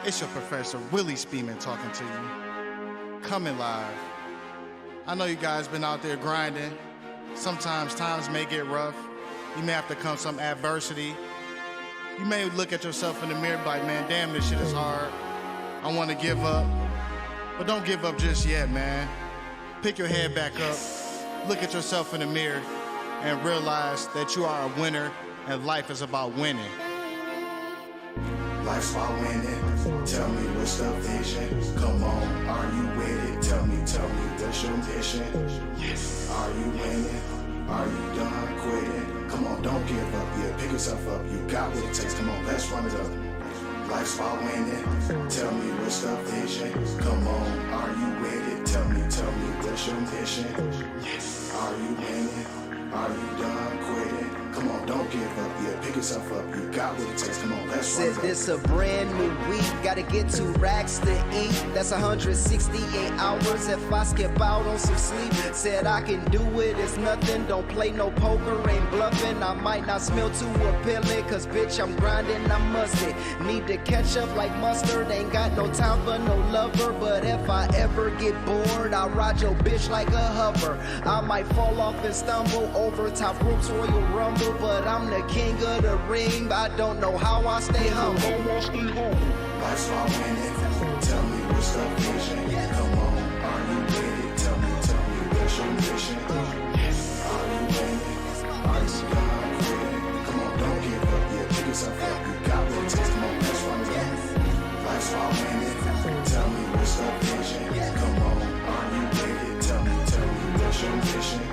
It's your professor, Willie Speedman, talking to you. Coming live. I know you guys been out there grinding. Sometimes times may get rough. You may have to come some adversity. You may look at yourself in the mirror like, man, damn, this shit is hard. I want to give up. But don't give up just yet, man. Pick your head back up. Look at yourself in the mirror and realize that you are a winner and life is about winning. Life's about winning. Tell me what's the vision. Come on, are you with it? Tell me what's your mission? Yes. Are you winning? Are you done quitting? Come on, don't give up. Yeah, pick yourself up. You got what it takes. Come on, let's run it up. Life's about winning. Tell me what's the vision. Come on, are you with it? Tell me what's your mission? Yes. Are you winning? Are you done quitting? Come on, don't give up. Yeah, pick yourself up. You got what it takes. Come on, let's run it up. Said this a brand new week. Gotta get 2 racks to eat. That's 168 hours if I skip out on some sleep. Said I can do it, it's nothing. Don't play no poker, ain't bluffing. I might not smell too appealing, cause bitch, I'm grinding, I'm musty. Need to catch up like mustard. Ain't got no time for no lover. But if I ever get bored, I'll ride your bitch like a hover. I might fall off and stumble over top ropes, Royal Rumble. But I'm the king of the ring. I don't know how I stay humble. Life's about winning. Tell me what's the vision. Come on, are you with it? Tell me what's your mission? Are you winning? Are you done quitting? Come on, don't give up. Yeah, pick yourself up. You got what it takes. Come on, let's run it up. Life's about winning. Tell me what's the vision. Come on, are you with it? Tell me what's your mission?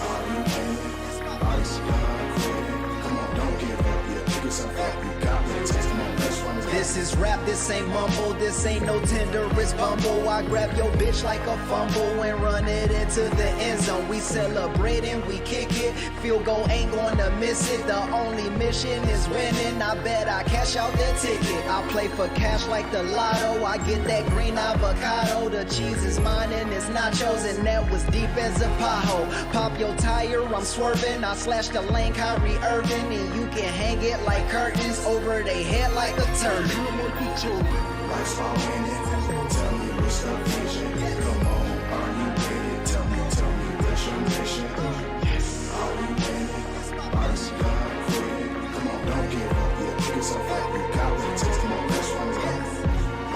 Are you winning? Are you done quitting? Come on, don't give up. Yeah, pick yourself up. You got what it takes. Come on, let's run it up. This is rap, this ain't mumble, this ain't no tender, it's bumble. I grab your bitch like a fumble and run it into the end zone. We celebrate and we kick it, field goal ain't gonna miss it. The only mission is winning, I bet I cash out that ticket. I play for cash like the lotto, I get that green avocado. The cheese is mine and it's nachos, and that was deep as a pothole. Pop your tire, I'm swerving, I slash the lane, Kyrie Irving, and you can hang it like curtains over they head like a turban. Life's about winning. Tell me what's the vision. Come on, are you with it? Tell me what's your mission? Are you winning? Are you done quitting? Come on, don't give up. Yeah, pick yourself up. You got what it takes. Come on, let's run it up.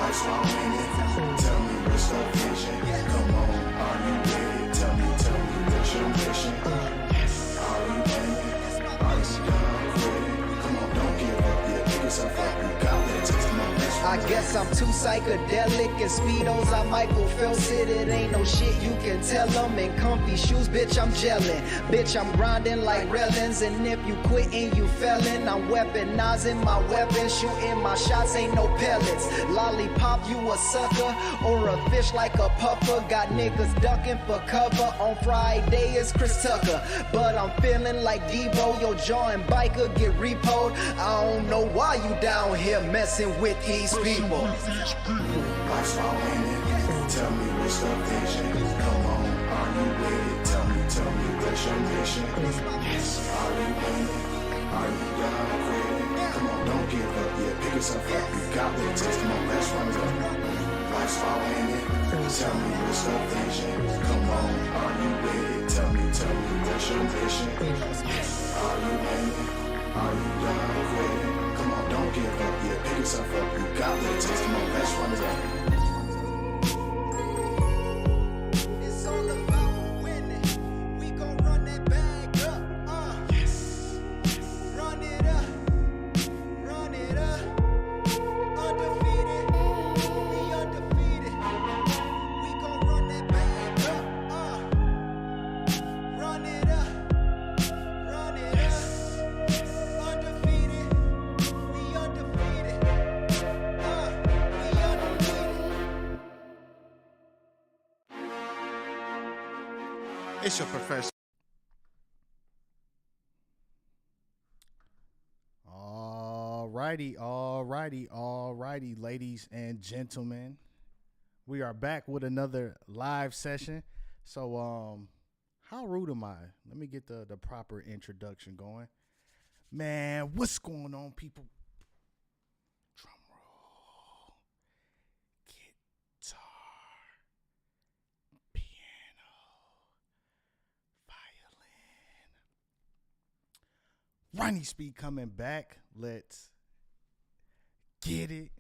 Life's about winning. Tell me what's the vision. Come on, are you with it? Tell me what's your mission? Are you winning? Are you done quitting? Come on, don't give up. Yeah, pick yourself up. You got what it takes. Come on, let's run it up. I guess I'm too psychedelic. In Speedos, I Michael Phelps it. It ain't no shit you can tell them. In comfy shoes, bitch, I'm gelling. Bitch, I'm grinding like railings. And if you quitting, you fellin'. I'm weaponizing my weapons. Shooting my shots, ain't no pellets. Lollipop, you a sucker. Or a fish like a puffer. Got niggas ducking for cover. On Friday is Chris Tucker. But I'm feeling like Debo. Your jaw and biker get repoed. I don't know why you down here messing with these people. Life's about winning. Tell me what's the vision. Come on, are you with it? Tell me what's your mission? Are you winning? Are you done quitting? Come on, don't give up. Yeah, pick yourself up. You got what it takes. Come on, let's run it up. Life's about winning. Tell me what's the vision. Come on, are you with it? Tell me what's your mission? Are you winning? Are you done quitting? Come on, don't give up. Yeah, pick yourself up. You got what it takes. Come on, let's run it up. It's all about winning. We gon' run that bag up. Run it up. Run it up. Undefeated. We undefeated. We gon' run that bag up. Run it up. Run it up. Undefeated. We undefeated. We undefeated. It's your professor. Alrighty, ladies and gentlemen. We are back with another live session. So, how rude am I? Let me get the proper introduction going. Man, what's going on, people? Drum roll. Runny Speed coming back. Let's get it.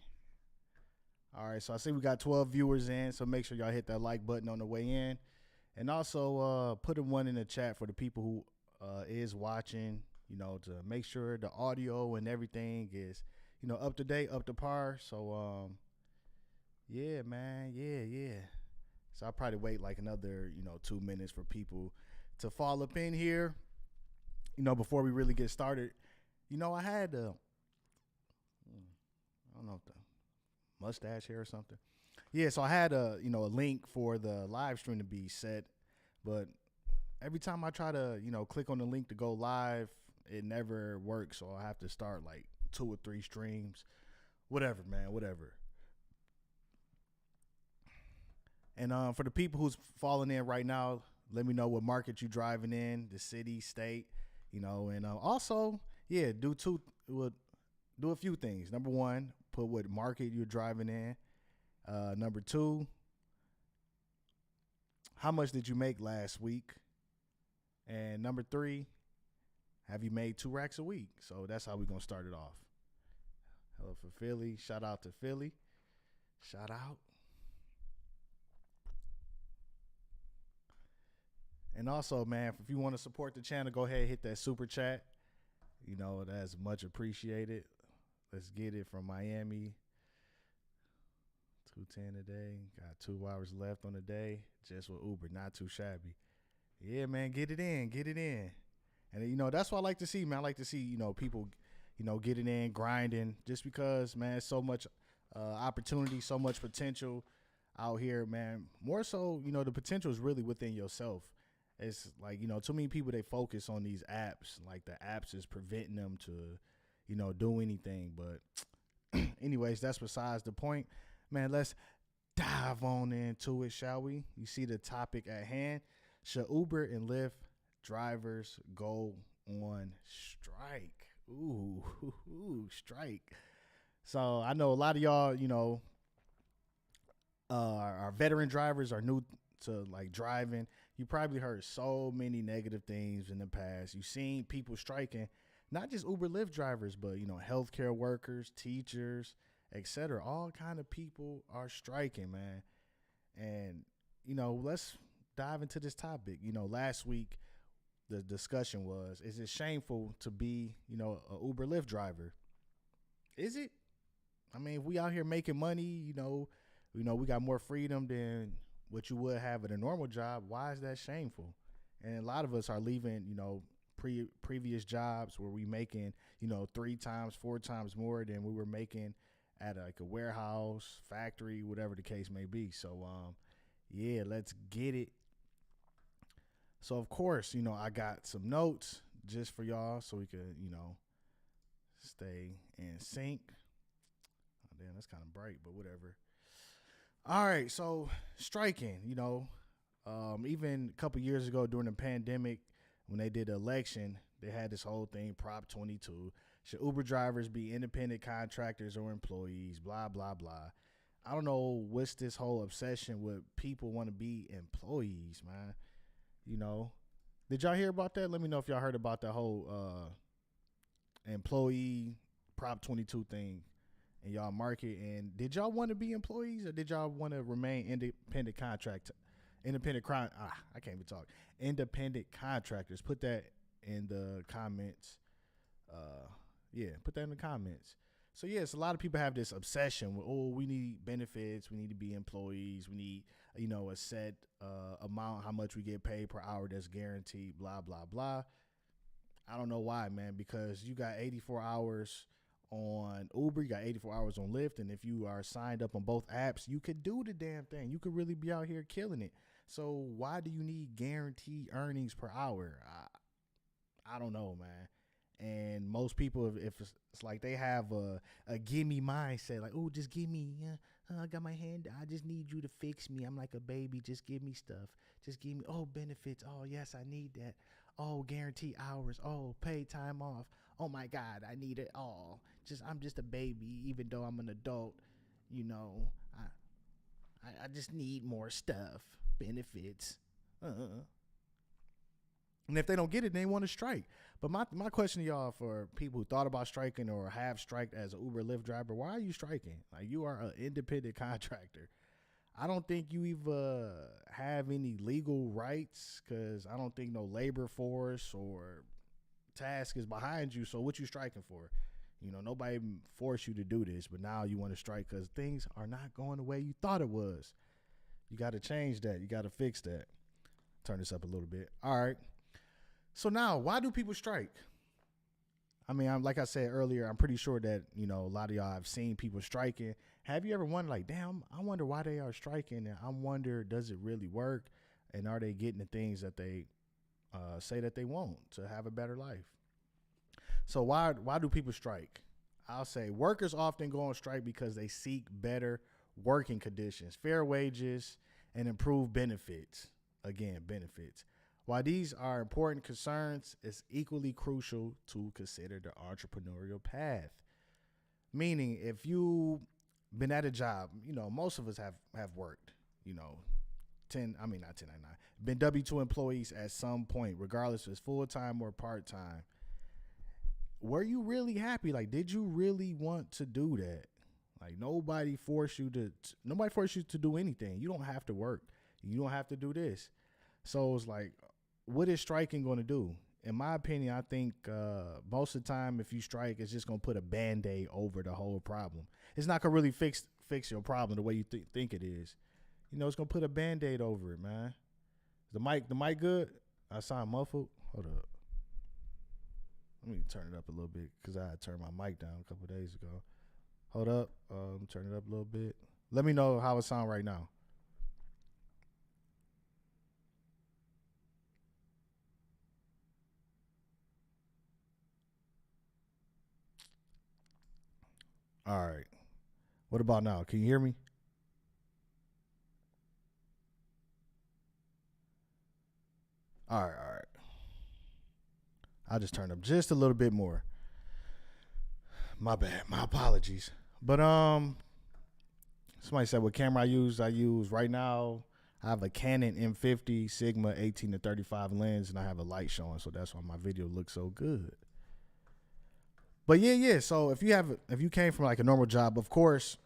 All right, so I see we got 12 viewers in, so make sure y'all hit that like button on the way in. And also put a one in the chat for the people who is watching, to make sure the audio and everything is, up to date, up to par. So, yeah, man, yeah. So I'll probably wait like another, 2 minutes for people to fall up in here, before we really get started. I had, I don't know if the mustache here or something. Yeah, so I had a link for the live stream to be set, but every time I try to click on the link to go live, it never works. So I have to start like 2 or 3 streams, whatever, man, whatever. And for the people who's falling in right now, let me know what market you driving in, the city, state, and also, yeah, do a few things. Number 1, put what market you're driving in. Number 2, how much did you make last week? And number 3, have you made 2 racks a week? So that's how we're going to start it off. Hello for Philly. Shout out to Philly. Shout out. And also, man, if you want to support the channel, go ahead and hit that super chat. That's much appreciated. Let's get it from Miami. 210 a day. Got 2 hours left on the day. Just with Uber. Not too shabby. Yeah, man, get it in. And, that's what I like to see, man. I like to see, people, getting in, grinding, just because, man, so much opportunity, so much potential out here, man. More so, the potential is really within yourself. It's like, too many people, they focus on these apps. Like the apps is preventing them to, do anything. But anyways, that's besides the point. Man, let's dive on into it, shall we? You see the topic at hand. Should Uber and Lyft drivers go on strike? Ooh, strike. So I know a lot of y'all, our veteran drivers are new to like driving. You probably heard so many negative things in the past. You've seen people striking, not just Uber Lyft drivers, but healthcare workers, teachers, etc. All kind of people are striking, man. And let's dive into this topic. Last week the discussion was, is it shameful to be a Uber Lyft driver? Is it? I mean, if we out here making money, we got more freedom than what you would have at a normal job. Why is that shameful? And a lot of us are leaving previous jobs where we making 3 times, 4 times more than we were making at like a warehouse, factory, whatever the case may be. So yeah, let's get it. So of course, I got some notes just for y'all so we could stay in sync. Oh, damn, that's kind of bright, but whatever. All right, so striking, even a couple years ago during the pandemic, when they did the election, they had this whole thing, Prop 22. Should Uber drivers be independent contractors or employees? Blah, blah, blah. I don't know what's this whole obsession with people want to be employees, man. Did y'all hear about that? Let me know if y'all heard about the whole employee Prop 22 thing in y'all market. And did y'all want to be employees or did y'all want to remain independent contractors? Independent contractors. Put that in the comments. Put that in the comments. So yes, a lot of people have this obsession with, we need benefits, we need to be employees, we need, a set amount, how much we get paid per hour that's guaranteed, blah, blah, blah. I don't know why, man, because you got 84 hours on Uber, you got 84 hours on Lyft, and if you are signed up on both apps, you could do the damn thing. You could really be out here killing it. So why do you need guaranteed earnings per hour? I don't know, man. And most people, if it's like they have a gimme mindset, like, oh, just give me, I got my hand, I just need you to fix me. I'm like a baby, just give me stuff. Just give me, benefits. Oh, yes, I need that. Oh, guaranteed hours. Oh, paid time off. Oh, my God, I need it all. I'm just a baby, even though I'm an adult. I just need more stuff, benefits. And if they don't get it, they want to strike. But my question to y'all, for people who thought about striking or have striked as an Uber Lyft driver, why are you striking? Like, you are an independent contractor. I don't think you even have any legal rights, because I don't think no labor force or task is behind you. So what you striking for? You know, nobody forced you to do this, but now you want to strike because things are not going the way you thought it was. You got to change that. You got to fix that. Turn this up a little bit. All right. So now, why do people strike? I mean, like I said earlier, I'm pretty sure that, you know, a lot of y'all have seen people striking. Have you ever wondered, like, damn, I wonder why they are striking, and I wonder, does it really work, and are they getting the things that they say that they want to have a better life? So why do people strike? I'll say workers often go on strike because they seek better working conditions, fair wages, and improved benefits. Again, benefits. While these are important concerns, it's equally crucial to consider the entrepreneurial path. Meaning, if you've been at a job, you know, most of us have worked, you know, not 1099, been W-2 employees at some point, regardless if it's full-time or part-time. Were you really happy? Like, did you really want to do that? Like, nobody forced you to do anything. You don't have to work. You don't have to do this. So it's like, what is striking going to do? In my opinion, I think most of the time, if you strike, it's just going to put a Band-Aid over the whole problem. It's not going to really fix your problem the way you think it is. You know, it's going to put a Band-Aid over it, man. The mic good? I sound muffled. Hold up. Let me turn it up a little bit, because I had turned my mic down a couple of days ago. Hold up. Turn it up a little bit. Let me know how it sounds right now. All right. What about now? Can you hear me? All right. I'll just turn up just a little bit more. My bad. My apologies. But somebody said what camera I use right now. I have a Canon M50 Sigma 18-35 lens, and I have a light showing, so that's why my video looks so good. But yeah. So if you came from like a normal job, of course,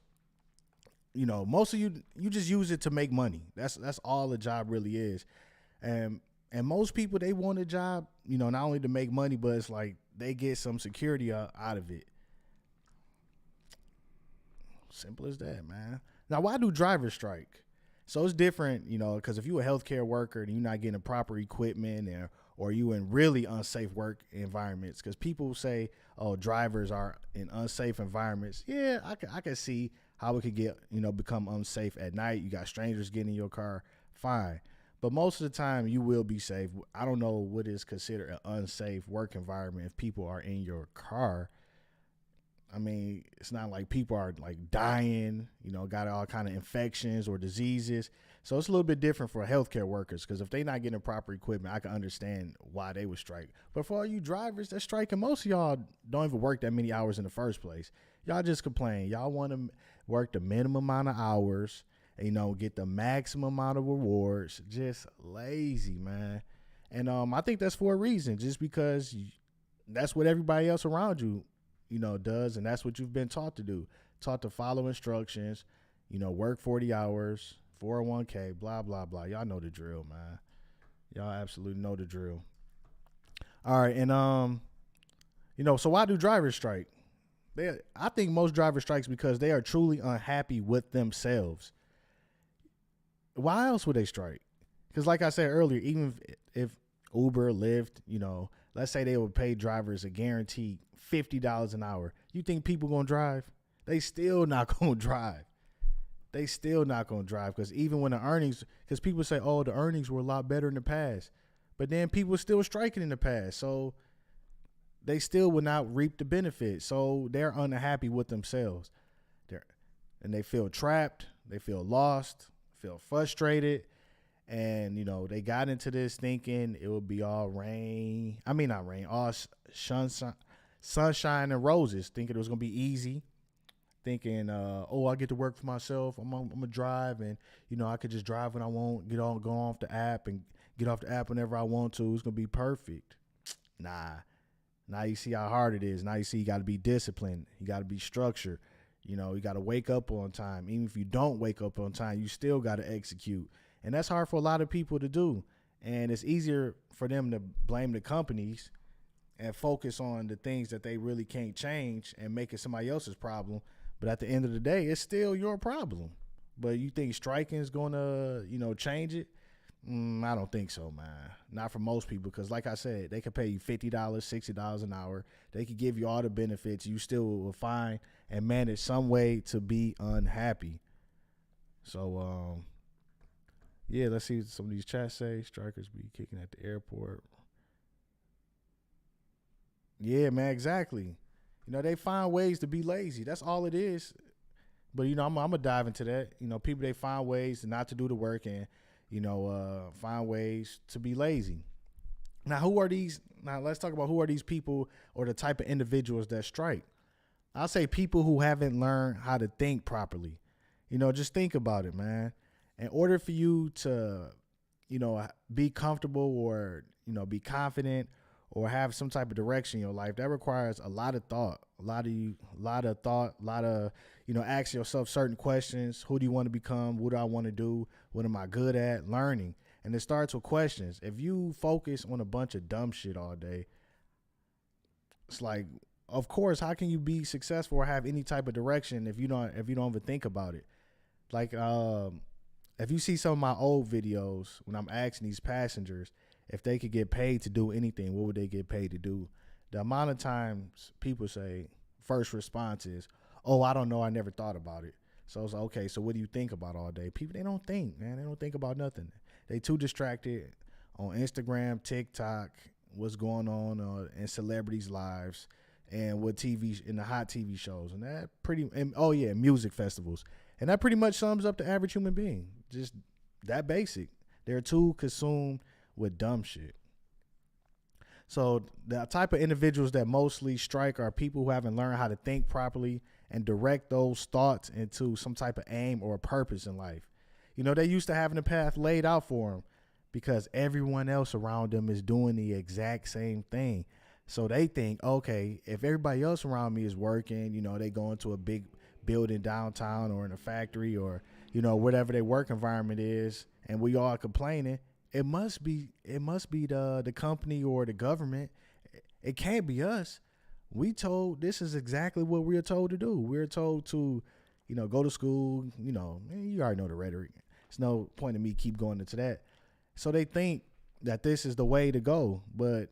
you know, most of you just use it to make money. That's all a job really is. And most people, they want a job, you know, not only to make money, but it's like they get some security out of it. Simple as that, man. Now, why do drivers strike? So it's different, you know, because if you're a healthcare worker and you're not getting the proper equipment, or you in really unsafe work environments, because people say, oh, drivers are in unsafe environments. Yeah, I can see how it could become unsafe at night. You got strangers getting in your car, fine. But most of the time you will be safe. I don't know what is considered an unsafe work environment if people are in your car. I mean, it's not like people are like dying, you know, got all kind of infections or diseases. So it's a little bit different for healthcare workers, because if they're not getting proper equipment, I can understand why they would strike. But for all you drivers that's striking, most of y'all don't even work that many hours in the first place. Y'all just complain. Y'all want to work the minimum amount of hours, and, you know, get the maximum amount of rewards. Just lazy, man. And I think that's for a reason, just because that's what everybody else around you, you know, does, and that's what you've been taught to do. Taught to follow instructions, you know, work 40 hours, 401k, blah, blah, blah. Y'all know the drill, man. Y'all absolutely know the drill. All right, and, you know, so why do drivers strike? I think most drivers strikes because they are truly unhappy with themselves. Why else would they strike? Because like I said earlier, even if Uber, Lyft, you know, let's say they would pay drivers a guaranteed $50 an hour. You think people gonna drive? They still not gonna drive. They still not gonna drive, because even when the earnings, because people say, oh, the earnings were a lot better in the past, but then people were still striking in the past, so they still would not reap the benefits. So they're unhappy with themselves. And they feel trapped. They feel lost. Feel frustrated. And, you know, they got into this thinking it would be all all sunshine and roses, thinking it was going to be easy, thinking, I get to work for myself. I'm going to drive, and, you know, I could just drive when I want, go off the app and get off the app whenever I want to. It's gonna be perfect. Nah. Now you see how hard it is. Now you see you got to be disciplined. You got to be structured. You know, you got to wake up on time. Even if you don't wake up on time, you still got to execute. And that's hard for a lot of people to do. And it's easier for them to blame the companies and focus on the things that they really can't change and make it somebody else's problem. But at the end of the day, it's still your problem. But you think striking is going to, you know, change it? I don't think so, man. Not for most people, because like I said, they could pay you $50, $60 an hour. They could give you all the benefits. You still will find and manage some way to be unhappy. So, yeah, let's see what some of these chats say. Strikers be kicking at the airport. Yeah, man, exactly. You know, they find ways to be lazy. That's all it is. But, you know, I'm going to dive into that. You know, people, they find ways not to do the work and, you know, find ways to be lazy. Now, let's talk about who are these people or the type of individuals that strike. I'll say people who haven't learned how to think properly. You know, just think about it, man. In order for you to, you know, be comfortable or, you know, be confident or have some type of direction in your life, that requires a lot of thought, a lot of, you know, asking yourself certain questions. Who do you want to become? What do I want to do? What am I good at? Learning. And it starts with questions. If you focus on a bunch of dumb shit all day, it's like, of course, how can you be successful or have any type of direction if you don't even think about it? Like, if you see some of my old videos when I'm asking these passengers if they could get paid to do anything, what would they get paid to do? The amount of times people say, first response is, oh, I don't know, I never thought about it. So it's like, okay, so what do you think about all day? People, they don't think, man. They don't think about nothing. They too distracted on Instagram, TikTok, what's going on in celebrities' lives, and what TV in the hot TV shows, and that music festivals, and that pretty much sums up the average human being. Just that basic. They're too consumed with dumb shit. So the type of individuals that mostly strike are people who haven't learned how to think properly and direct those thoughts into some type of aim or a purpose in life. You know, they used to having a path laid out for them because everyone else around them is doing the exact same thing. So they think, okay, if everybody else around me is working, you know, they go into a big building downtown or in a factory or, you know, whatever their work environment is, and we all complaining, it must be the company or the government. It can't be us. This is exactly what we're told to do. We're told to, you know, go to school, you know, you already know the rhetoric. There's no point in me keep going into that. So they think that this is the way to go, but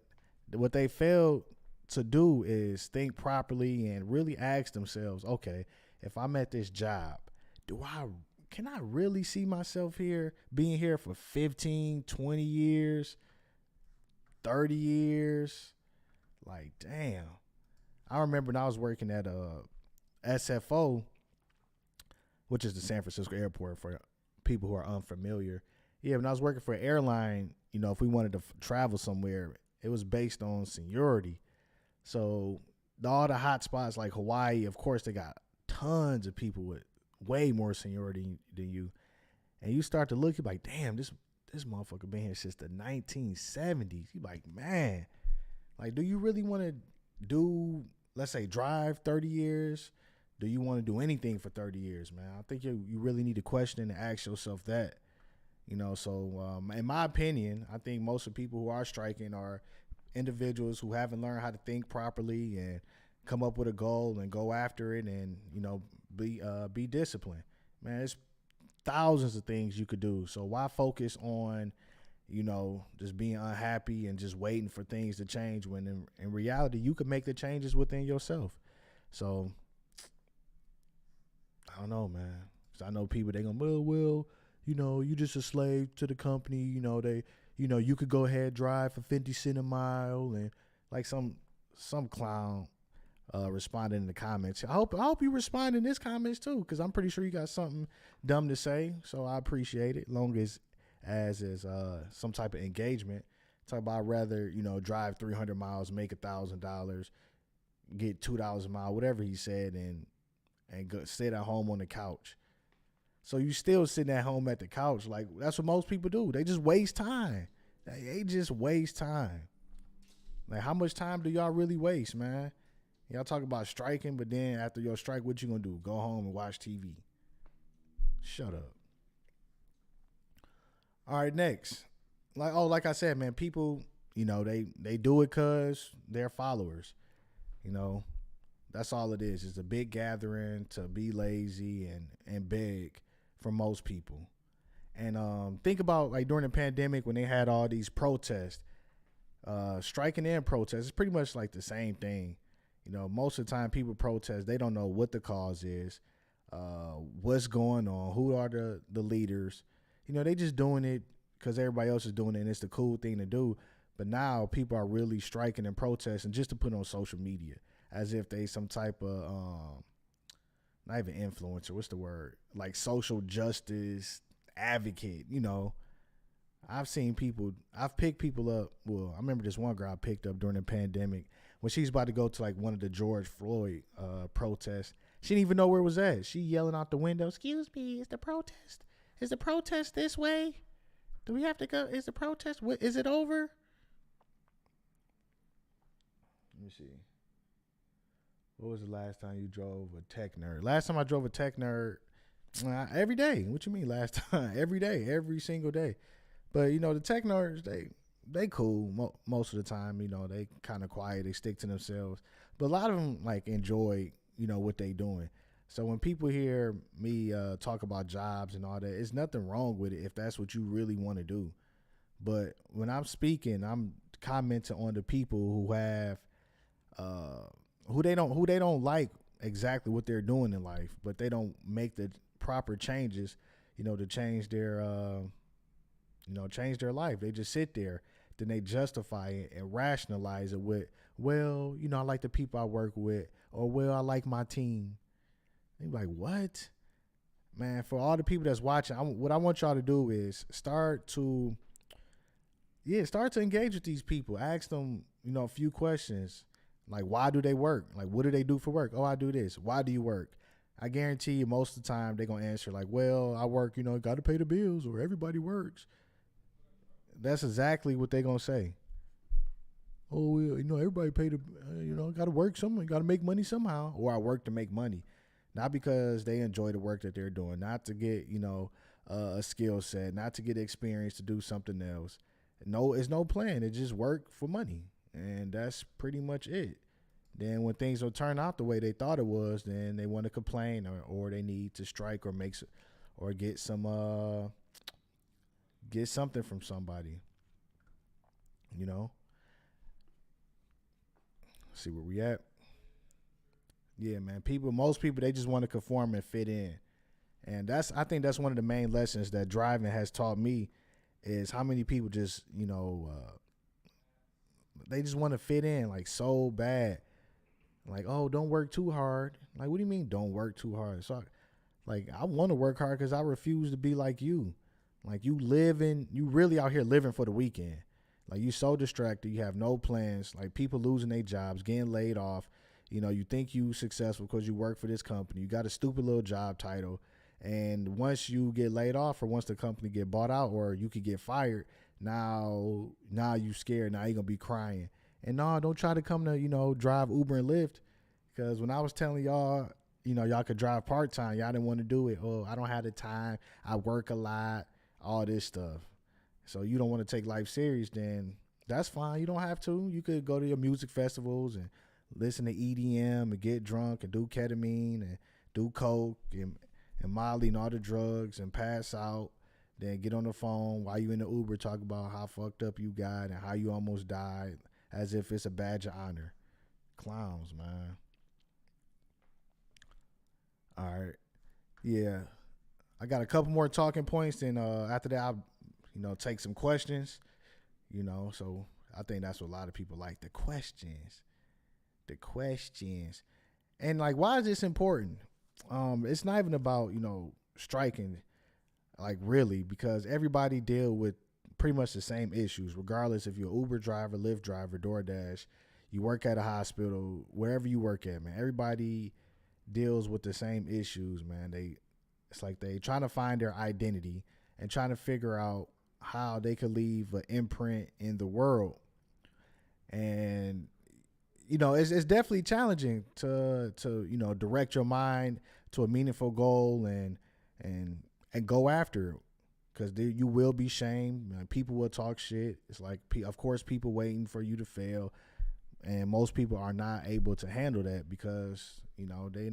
what they fail to do is think properly and really ask themselves, okay, if I'm at this job, can I really see myself here, being here for 15, 20 years, 30 years? Like, damn. I remember when I was working at SFO, which is the San Francisco airport for people who are unfamiliar. Yeah, when I was working for an airline, you know, if we wanted to travel somewhere, it was based on seniority. So all the hot spots like Hawaii, of course, they got tons of people with way more seniority than you. And you start to look, you're like, damn, this motherfucker been here since the 1970s. You're like, man, like, do you really want to do, let's say, drive 30 years? Do you want to do anything for 30 years, man? I think you really need to question and ask yourself that. You know, so in my opinion, I think most of the people who are striking are individuals who haven't learned how to think properly and come up with a goal and go after it and, you know, be disciplined. Man, there's thousands of things you could do. So why focus on, you know, just being unhappy and just waiting for things to change when in reality you could make the changes within yourself. So I don't know, man. 'Cause I know people, they gonna, well, you know, you just a slave to the company. You know, you could go ahead, drive for 50 cents a mile, and like some clown responded in the comments. I hope you respond in this comments too, because I'm pretty sure you got something dumb to say. So I appreciate it, long as is some type of engagement. Talk about, I'd rather, you know, drive 300 miles, make $1,000, get $2 a mile, whatever he said, and go sit at home on the couch. So you still sitting at home at the couch. Like, that's what most people do. They just waste time. They just waste time. Like, how much time do y'all really waste, man? Y'all talk about striking, but then after your strike, what you gonna do? Go home and watch TV. Shut up. All right, next. Like I said, man, people, they do it because they're followers. That's all it is. It's a big gathering to be lazy and beg for most people. And think about like during the pandemic when they had all these protests, striking and protests. It's pretty much like the same thing. Most of the time people protest. They don't know what the cause is, what's going on, who are the leaders. They just doing it because everybody else is doing it and it's the cool thing to do. But now people are really striking and protesting just to put on social media as if they some type of, not even influencer, what's the word? Like social justice advocate, I've picked people up. Well, I remember this one girl I picked up during the pandemic when she was about to go to like one of the George Floyd protests. She didn't even know where it was at. She yelling out the window, "Excuse me, is the protest? Is the protest this way? Do we have to go? Is the protest? Is it over?" Let me see. What was the last time you drove a tech nerd? Last time I drove a tech nerd, every day. What you mean last time? Every day, every single day. But the tech nerds, they cool most of the time. They kind of quiet. They stick to themselves. But a lot of them like enjoy what they doing. So when people hear me talk about jobs and all that, it's nothing wrong with it if that's what you really want to do. But when I'm speaking, I'm commenting on the people who have who they don't like exactly what they're doing in life, but they don't make the proper changes, to change their change their life. They just sit there, then they justify it and rationalize it with, well, I like the people I work with, or well, I like my team. They be like, what? Man, for all the people that's watching, what I want y'all to do is start to engage with these people. Ask them, a few questions. Like, why do they work? Like, what do they do for work? Oh, I do this. Why do you work? I guarantee you most of the time they're going to answer like, well, I work, got to pay the bills, or everybody works. That's exactly what they're going to say. Oh, well, everybody pay the, got to work somewhere, got to make money somehow. Or I work to make money. Not because they enjoy the work that they're doing, not to get, a skill set, not to get experience to do something else. No, it's no plan. It just work for money. And that's pretty much it. Then when things don't turn out the way they thought it was, then they want to complain or they need to strike or get some get something from somebody. See where we at. Yeah, man. Most people, they just want to conform and fit in. And I think that's one of the main lessons that driving has taught me is how many people just, they just want to fit in like so bad. Like, oh, don't work too hard. Like, what do you mean don't work too hard? So, I want to work hard because I refuse to be like you. Like, you really out here living for the weekend. Like, you so distracted. You have no plans. Like, people losing their jobs, getting laid off. You think you successful because you work for this company. You got a stupid little job title. And once you get laid off or once the company get bought out or you could get fired, now you scared. Now you're going to be crying. And no, don't try to come to, drive Uber and Lyft. Because when I was telling y'all, y'all could drive part-time, y'all didn't want to do it. Oh, I don't have the time. I work a lot, all this stuff. So you don't want to take life serious, then that's fine. You don't have to. You could go to your music festivals and listen to EDM and get drunk and do ketamine and do coke and Molly and all the drugs and pass out. Then get on the phone while you in the Uber talk about how fucked up you got and how you almost died as if it's a badge of honor. Clowns, man. All right. Yeah. I got a couple more talking points. Then after that, I'll, take some questions. So I think that's what a lot of people like. The questions. And like, why is this important? It's not even about, striking, like really, because everybody deal with pretty much the same issues, regardless if you're an Uber driver, Lyft driver, DoorDash, you work at a hospital, wherever you work at, man. Everybody deals with the same issues, man. It's like they trying to find their identity and trying to figure out how they could leave an imprint in the world. And it's definitely challenging to direct your mind to a meaningful goal and go after it, because you will be shamed. People will talk shit. It's like, of course, people waiting for you to fail, and most people are not able to handle that because they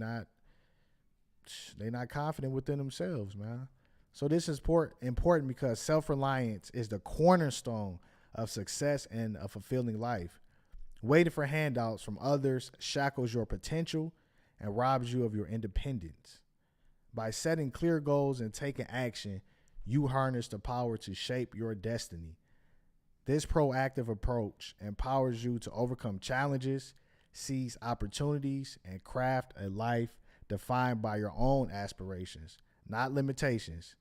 not confident within themselves, man. So this is important because self-reliance is the cornerstone of success and a fulfilling life. Waiting for handouts from others shackles your potential and robs you of your independence. By setting clear goals and taking action, you harness the power to shape your destiny. This proactive approach empowers you to overcome challenges, seize opportunities, and craft a life defined by your own aspirations, not limitations.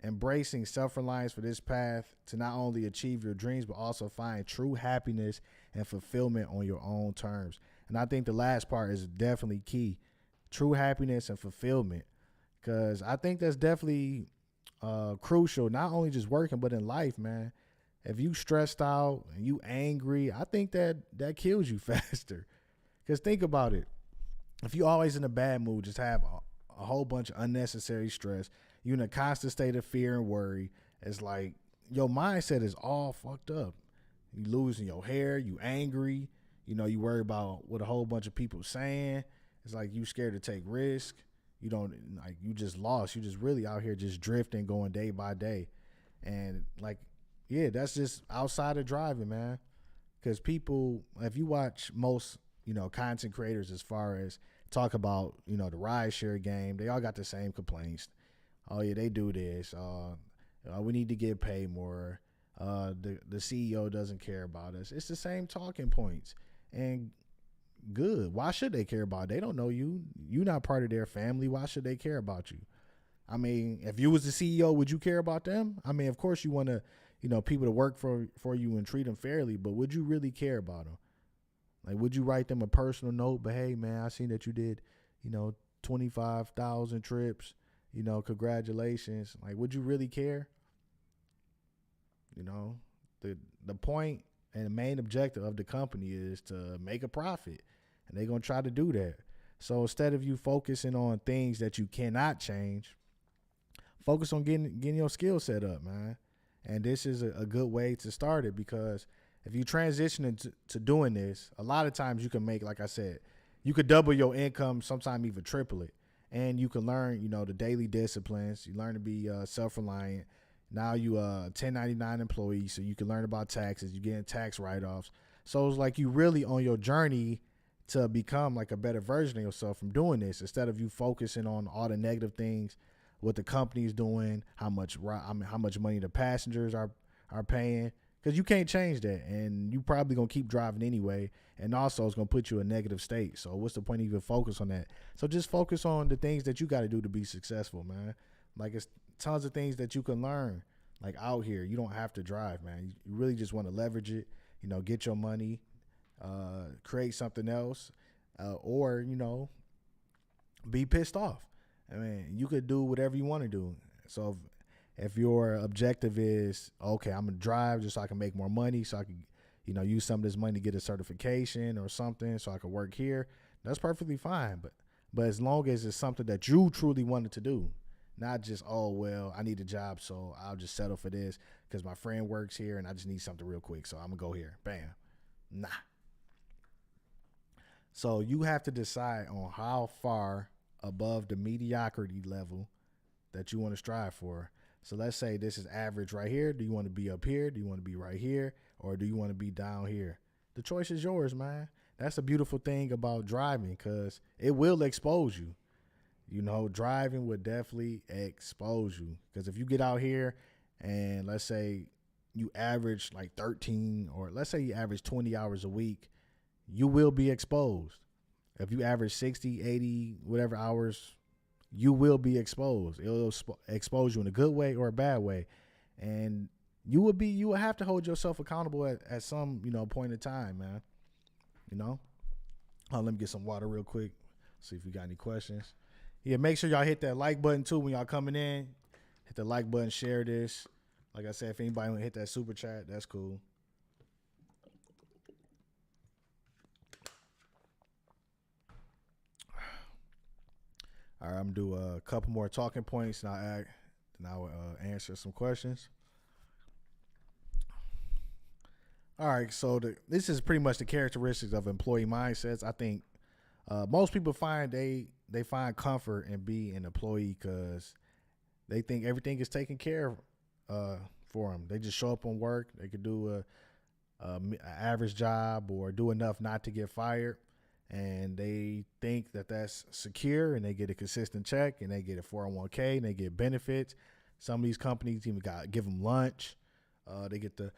Embracing self-reliance for this path to not only achieve your dreams, but also find true happiness and fulfillment on your own terms. And I think the last part is definitely key. True happiness and fulfillment. Because I think that's definitely crucial, not only just working, but in life, man. If you stressed out and you angry, I think that kills you faster. Because think about it. If you always in a bad mood, just have a whole bunch of unnecessary stress, you're in a constant state of fear and worry. It's like your mindset is all fucked up. You losing your hair, you angry, you worry about what a whole bunch of people saying. It's like you scared to take risk. You don't, like, you just lost. You just really out here just drifting, going day by day. And like, yeah, that's just outside of driving, man. Because people, if you watch most, content creators as far as talk about, the rideshare game, they all got the same complaints. Oh yeah, they do this. We need to get paid more. The CEO doesn't care about us. It's the same talking points. And good. Why should they care about it? They don't know you. You're not part of their family. Why should they care about you? I mean, if you was the CEO, would you care about them? I mean, of course you want to, people to work for you and treat them fairly, but would you really care about them? Like, would you write them a personal note? But hey, man, I seen that you did, 25,000 trips. Congratulations. Like, would you really care? The point and the main objective of the company is to make a profit, and they're going to try to do that. So instead of you focusing on things that you cannot change, focus on getting your skill set up, man. And this is a good way to start it, because if you transition into doing this, a lot of times you can make, like I said, you could double your income, sometimes even triple it. And you can learn, the daily disciplines. You learn to be self-reliant. Now you a 1099 employee, so you can learn about taxes. You get tax write-offs. So it's like you really on your journey to become like a better version of yourself from doing this, instead of you focusing on all the negative things, what the company is doing, how much money the passengers are paying. Because you can't change that, and you probably going to keep driving anyway, and also it's going to put you in a negative state. So what's the point of even focus on that? So just focus on the things that you got to do to be successful, man. Like, it's tons of things that you can learn, like, out here. You don't have to drive, man. You really just want to leverage it, get your money, create something else, or, be pissed off. I mean, you could do whatever you want to do. So if your objective is, okay, I'm going to drive just so I can make more money, so I can, use some of this money to get a certification or something so I can work here, that's perfectly fine. But as long as it's something that you truly wanted to do, not just, oh, well, I need a job, so I'll just settle for this because my friend works here and I just need something real quick, so I'm going to go here. Bam. Nah. So you have to decide on how far above the mediocrity level that you want to strive for. So let's say this is average right here. Do you want to be up here? Do you want to be right here? Or do you want to be down here? The choice is yours, man. That's a beautiful thing about driving, because it will expose you. Driving would definitely expose you. Because if you get out here and let's say you average like 13, or let's say you average 20 hours a week, you will be exposed. If you average 60, 80, whatever hours, you will be exposed. It'll expose you in a good way or a bad way. And you will have to hold yourself accountable at some, point in time, man. Let me get some water real quick. See if we got any questions. Yeah, make sure y'all hit that like button too when y'all coming in. Hit the like button, share this. Like I said, if anybody want to hit that super chat, that's cool. All right, I'm gonna do a couple more talking points, and I'll answer some questions. All right, so this is pretty much the characteristics of employee mindsets. I think most people find they find comfort in being an employee because they think everything is taken care of for them. They just show up on work. They could do a average job or do enough not to get fired, and they think that that's secure, and they get a consistent check, and they get a 401k, and they get benefits. Some of these companies even give them lunch. They get to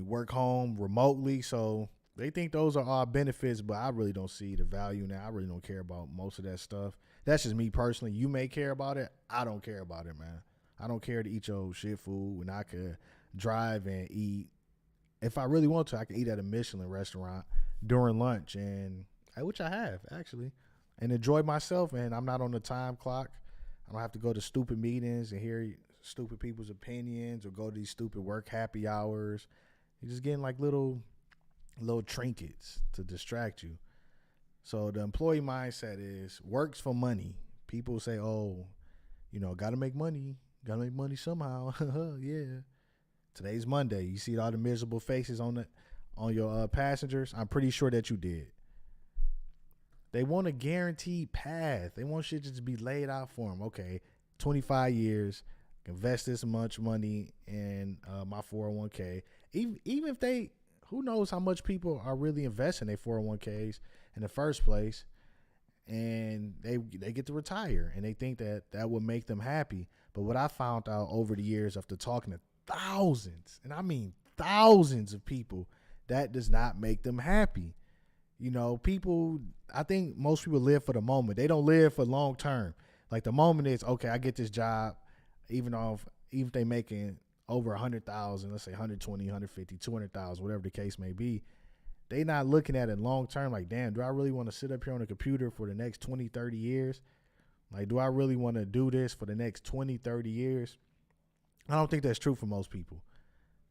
work home remotely. So they think those are all benefits, but I really don't see the value in that. I really don't care about most of that stuff. That's just me personally. You may care about it. I don't care about it, man. I don't care to eat your shit food when I could drive and eat. If I really want to, I can eat at a Michelin restaurant during lunch, which I have actually, and enjoy myself. And I'm not on the time clock. I don't have to go to stupid meetings and hear stupid people's opinions or go to these stupid work happy hours. You're just getting like little trinkets to distract you. So the employee mindset is works for money. People say, oh, gotta make money somehow. Yeah. Today's Monday. You see all the miserable faces on your passengers. I'm pretty sure that you did. They want a guaranteed path. They want shit just to be laid out for them. Okay, 25 years, invest this much money in my 401k. Even if who knows how much people are really investing their 401ks in the first place, and they get to retire, and they think that would make them happy. But what I found out over the years after talking to thousands, and I mean thousands of people, that does not make them happy. I think most people live for the moment. They don't live for long term. Like the moment is, okay, I get this job, even if they making over 100,000, let's say 120, 150, 200,000, whatever the case may be, they not looking at it long term. Like, damn, do I really want to sit up here on a computer for the next 20, 30 years? Like, do I really want to do this for the next 20, 30 years? I don't think that's true for most people.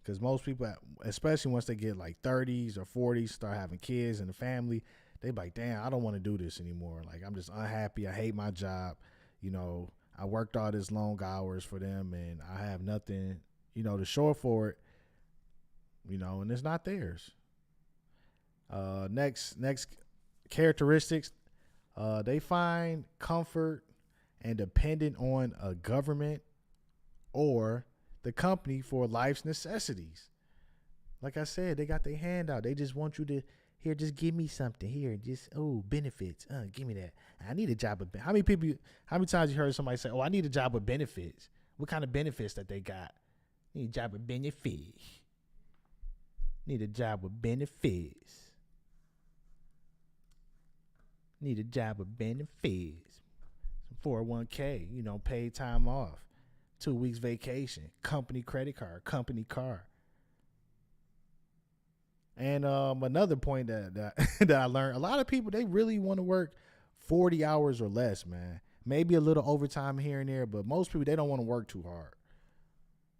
Because most people, especially once they get like 30s or 40s, start having kids and a family, they be like, damn, I don't want to do this anymore. Like, I'm just unhappy. I hate my job. I worked all these long hours for them, and I have nothing, to show for it, and it's not theirs. Next characteristics, they find comfort and dependent on a government or the company for life's necessities. Like I said, they got their hand out. They just want you to, here, just give me something. Here, just, benefits. Give me that. I need a job. How many times you heard somebody say, I need a job with benefits? What kind of benefits that they got? Need a job with benefits. Need a job with benefits. Need a job with benefits. 401k, paid time off. 2 weeks vacation, company credit card, company car. And another point that I learned, a lot of people, they really want to work 40 hours or less, man. Maybe a little overtime here and there, but most people, they don't want to work too hard.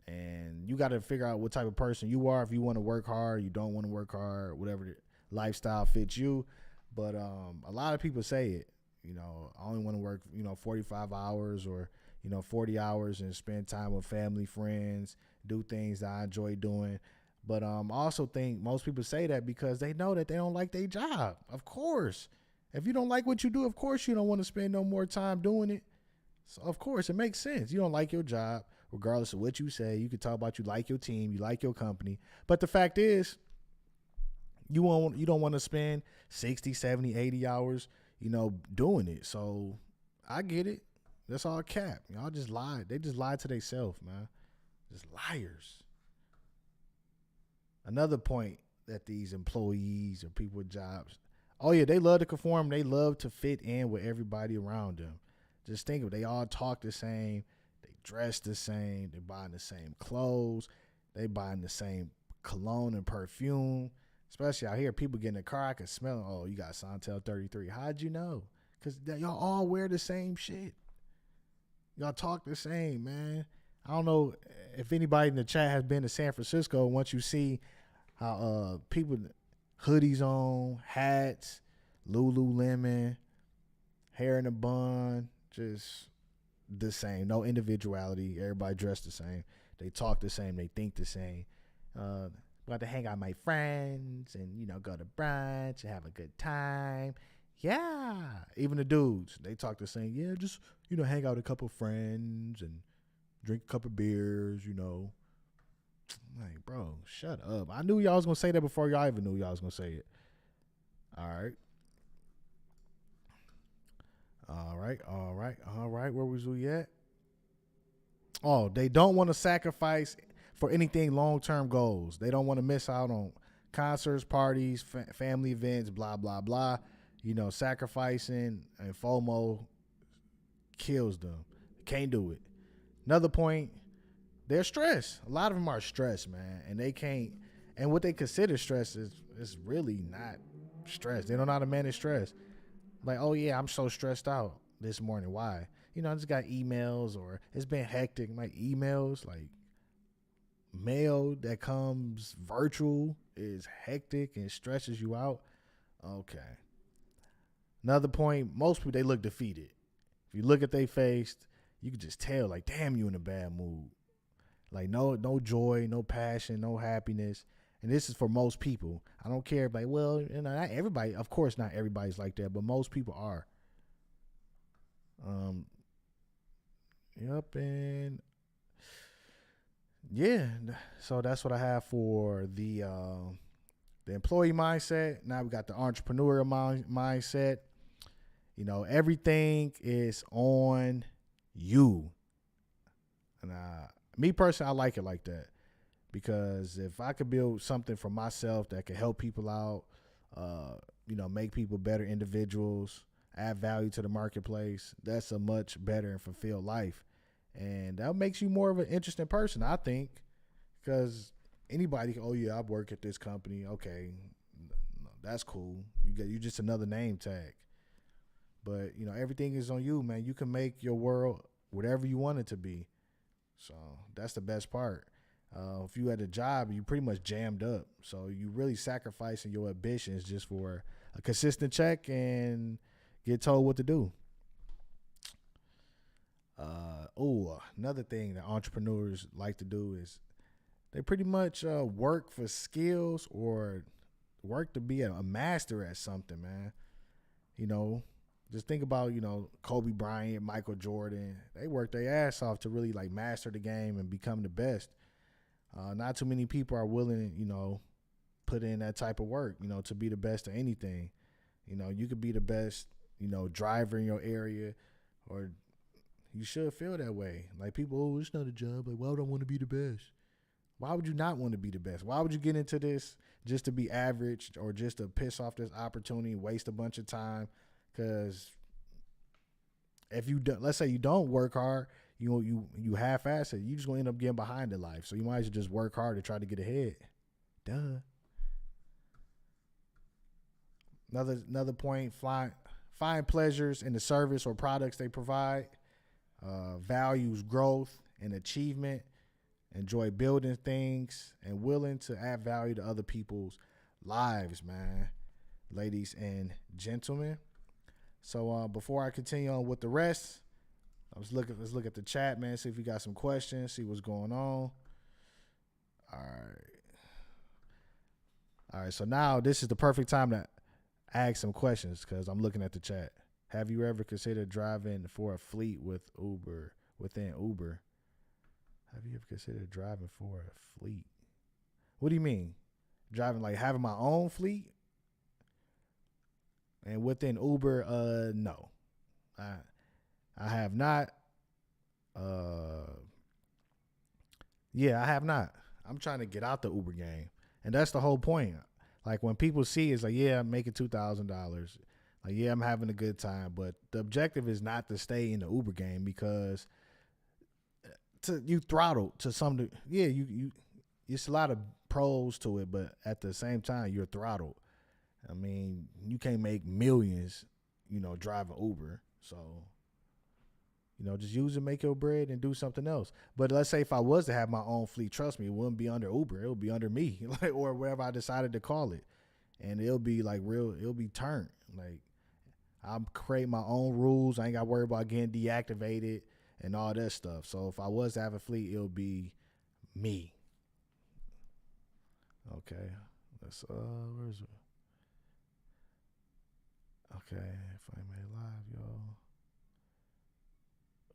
And you got to figure out what type of person you are. If you want to work hard, you don't want to work hard, whatever the lifestyle fits you. But a lot of people say it, I only want to work, 45 hours or 40 hours and spend time with family, friends, do things that I enjoy doing. But I also think most people say that because they know that they don't like their job. Of course. If you don't like what you do, of course you don't want to spend no more time doing it. So, of course, it makes sense. You don't like your job, regardless of what you say. You can talk about you like your team, you like your company. But the fact is, you don't want to spend 60, 70, 80 hours, doing it. So I get it. That's all cap. Y'all just lied. They just lied to themselves, man. Just liars. Another point that these employees or people with jobs, they love to conform. They love to fit in with everybody around them. Just think of it. They all talk the same. They dress the same. They buying the same clothes. They buying the same cologne and perfume. Especially out here, people get in the car, I can smell it. Oh, you got Santel 33. How'd you know? Because y'all all wear the same shit. Y'all talk the same, man. I don't know if anybody in the chat has been to San Francisco. Once you see how people hoodies on, hats, Lululemon, hair in a bun, just the same. No individuality. Everybody dressed the same. They talk the same. They think the same. About to hang out with my friends and, you know, go to brunch and have a good time. Yeah. Even the dudes, they talk the same. Yeah, just, you know, hang out with a couple friends and drink a couple beers, you know. Like, bro, shut up. I knew y'all was going to say that before y'all even knew y'all was going to say it. All right. Where was we at? Oh, they don't want to sacrifice for anything long-term goals. They don't want to miss out on concerts, parties, family events, blah, blah, blah. You know, sacrificing and FOMO kills them. Can't do it. Another point, they're stressed. A lot of them are stressed, man, and they can't. And what they consider stress is really not stress. They don't know how to manage stress. Like, oh yeah, I'm so stressed out this morning. Why? You know, I just got emails, or it's been hectic. My emails, like mail that comes virtual, is hectic and stresses you out. Okay. Another point, most people, they look defeated. If you look at their face, you can just tell, like, damn, you in a bad mood. Like, no joy, no passion, no happiness. And this is for most people. I don't care, like, well, you know, not everybody, of course not everybody's like that, but most people are. Yep, and yeah, so that's what I have for the employee mindset. Now we got the entrepreneurial mindset. You know, everything is on you. And me personally, I like it like that, because if I could build something for myself that could help people out, you know, make people better individuals, add value to the marketplace, that's a much better and fulfilled life. And that makes you more of an interesting person, I think, because anybody, oh yeah, I work at this company. Okay, no, that's cool. You just another name tag. But, you know, everything is on you, man. You can make your world whatever you want it to be. So that's the best part. If you had a job, you pretty much jammed up. So you really sacrificing your ambitions just for a consistent check and get told what to do. Another thing that entrepreneurs like to do is they pretty much work for skills or work to be a master at something, man. You know, just think about, you know, Kobe Bryant, Michael Jordan. They work their ass off to really like master the game and become the best. Not too many people are willing, you know, put in that type of work, you know, to be the best at anything. You know, you could be the best, you know, driver in your area, or you should feel that way. Like people, oh, it's not a job. Like, why would I want to be the best? Why would you not want to be the best? Why would you get into this just to be average or just to piss off this opportunity, waste a bunch of time? Because if you do, let's say you don't work hard, you half-ass it, you just gonna end up getting behind in life. So you might as well just work hard to try to get ahead. Duh. Another point: find pleasures in the service or products they provide. Values growth and achievement. Enjoy building things and willing to add value to other people's lives, man, ladies and gentlemen. So before I continue on with the rest, let's look at the chat, man, see if we got some questions, see what's going on. All right, so now this is the perfect time to ask some questions because I'm looking at the chat. Have you ever considered driving for a fleet within Uber? Have you ever considered driving for a fleet? What do you mean? Driving, like having my own fleet? And within Uber, no. I have not. Yeah, I have not. I'm trying to get out the Uber game. And that's the whole point. Like when people see it's like, yeah, I'm making $2,000. Like, yeah, I'm having a good time. But the objective is not to stay in the Uber game because you throttled to some, yeah, you it's a lot of pros to it, but at the same time, you're throttled. I mean, you can't make millions, you know, driving Uber. So Just use it, make your bread, and do something else. But let's say if I was to have my own fleet, trust me, it wouldn't be under Uber. It would be under me, like, or whatever I decided to call it. And it'll be like it'll be turned. Like, I'll create my own rules. I ain't got to worry about getting deactivated and all that stuff. So if I was to have a fleet, it'll be me. Okay. Let's, where's it? Okay. If I made live, yo.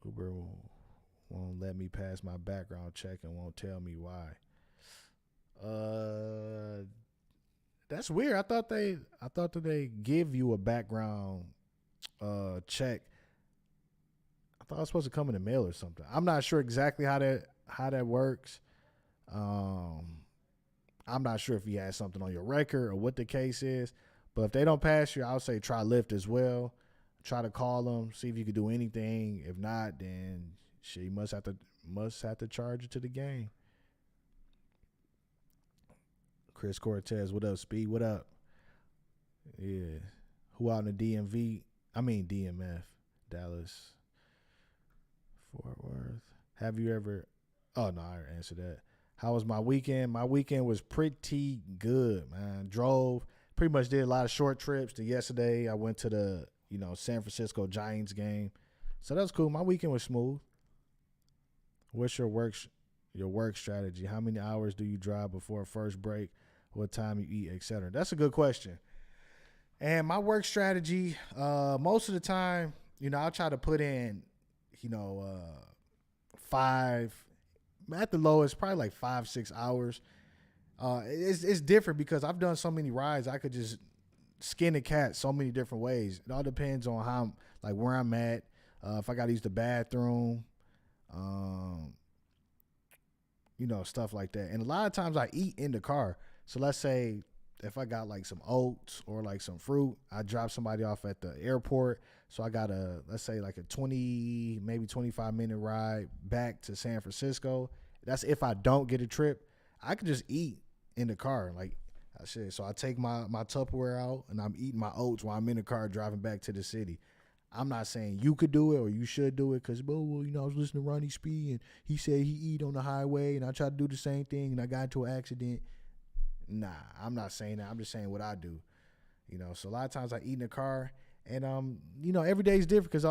Uber won't let me pass my background check and won't tell me why. That's weird. I thought that they give you a background check. I thought it was supposed to come in the mail or something. I'm not sure exactly how that works. I'm not sure if you had something on your record or what the case is. But if they don't pass you, I'll say try Lyft as well. Try to call them, see if you can do anything. If not, then shit, you must have to charge it to the game. Chris Cortez, what up? Speed, what up? Yeah. Who out in the DMV? I mean DMF, Dallas, Fort Worth. Have you ever? Oh no, I already answered that. How was my weekend? My weekend was pretty good, man. Drove, pretty much did a lot of short trips. Yesterday, I went to the San Francisco Giants game, so that was cool. My weekend was smooth. What's your work strategy? How many hours do you drive before first break? What time you eat, etc.? That's a good question. And my work strategy, most of the time, I'll try to put in, 5, at the lowest, probably like 5-6 hours. It's different because I've done so many rides. I could just skin a cat so many different ways. It all depends on how, like, where I'm at. If I got to use the bathroom, stuff like that. And a lot of times I eat in the car. So let's say if I got like some oats or like some fruit, I drop somebody off at the airport. So I got let's say like a 20, maybe 25-minute ride back to San Francisco. That's if I don't get a trip. I could just eat in the car. Like I said, so I take my Tupperware out and I'm eating my oats while I'm in the car driving back to the city. I'm not saying you could do it or you should do it because, I was listening to Ronnie Speed and he said he eat on the highway and I tried to do the same thing and I got into an accident. Nah, I'm not saying that. I'm just saying what I do. So a lot of times I eat in the car and, every day is different because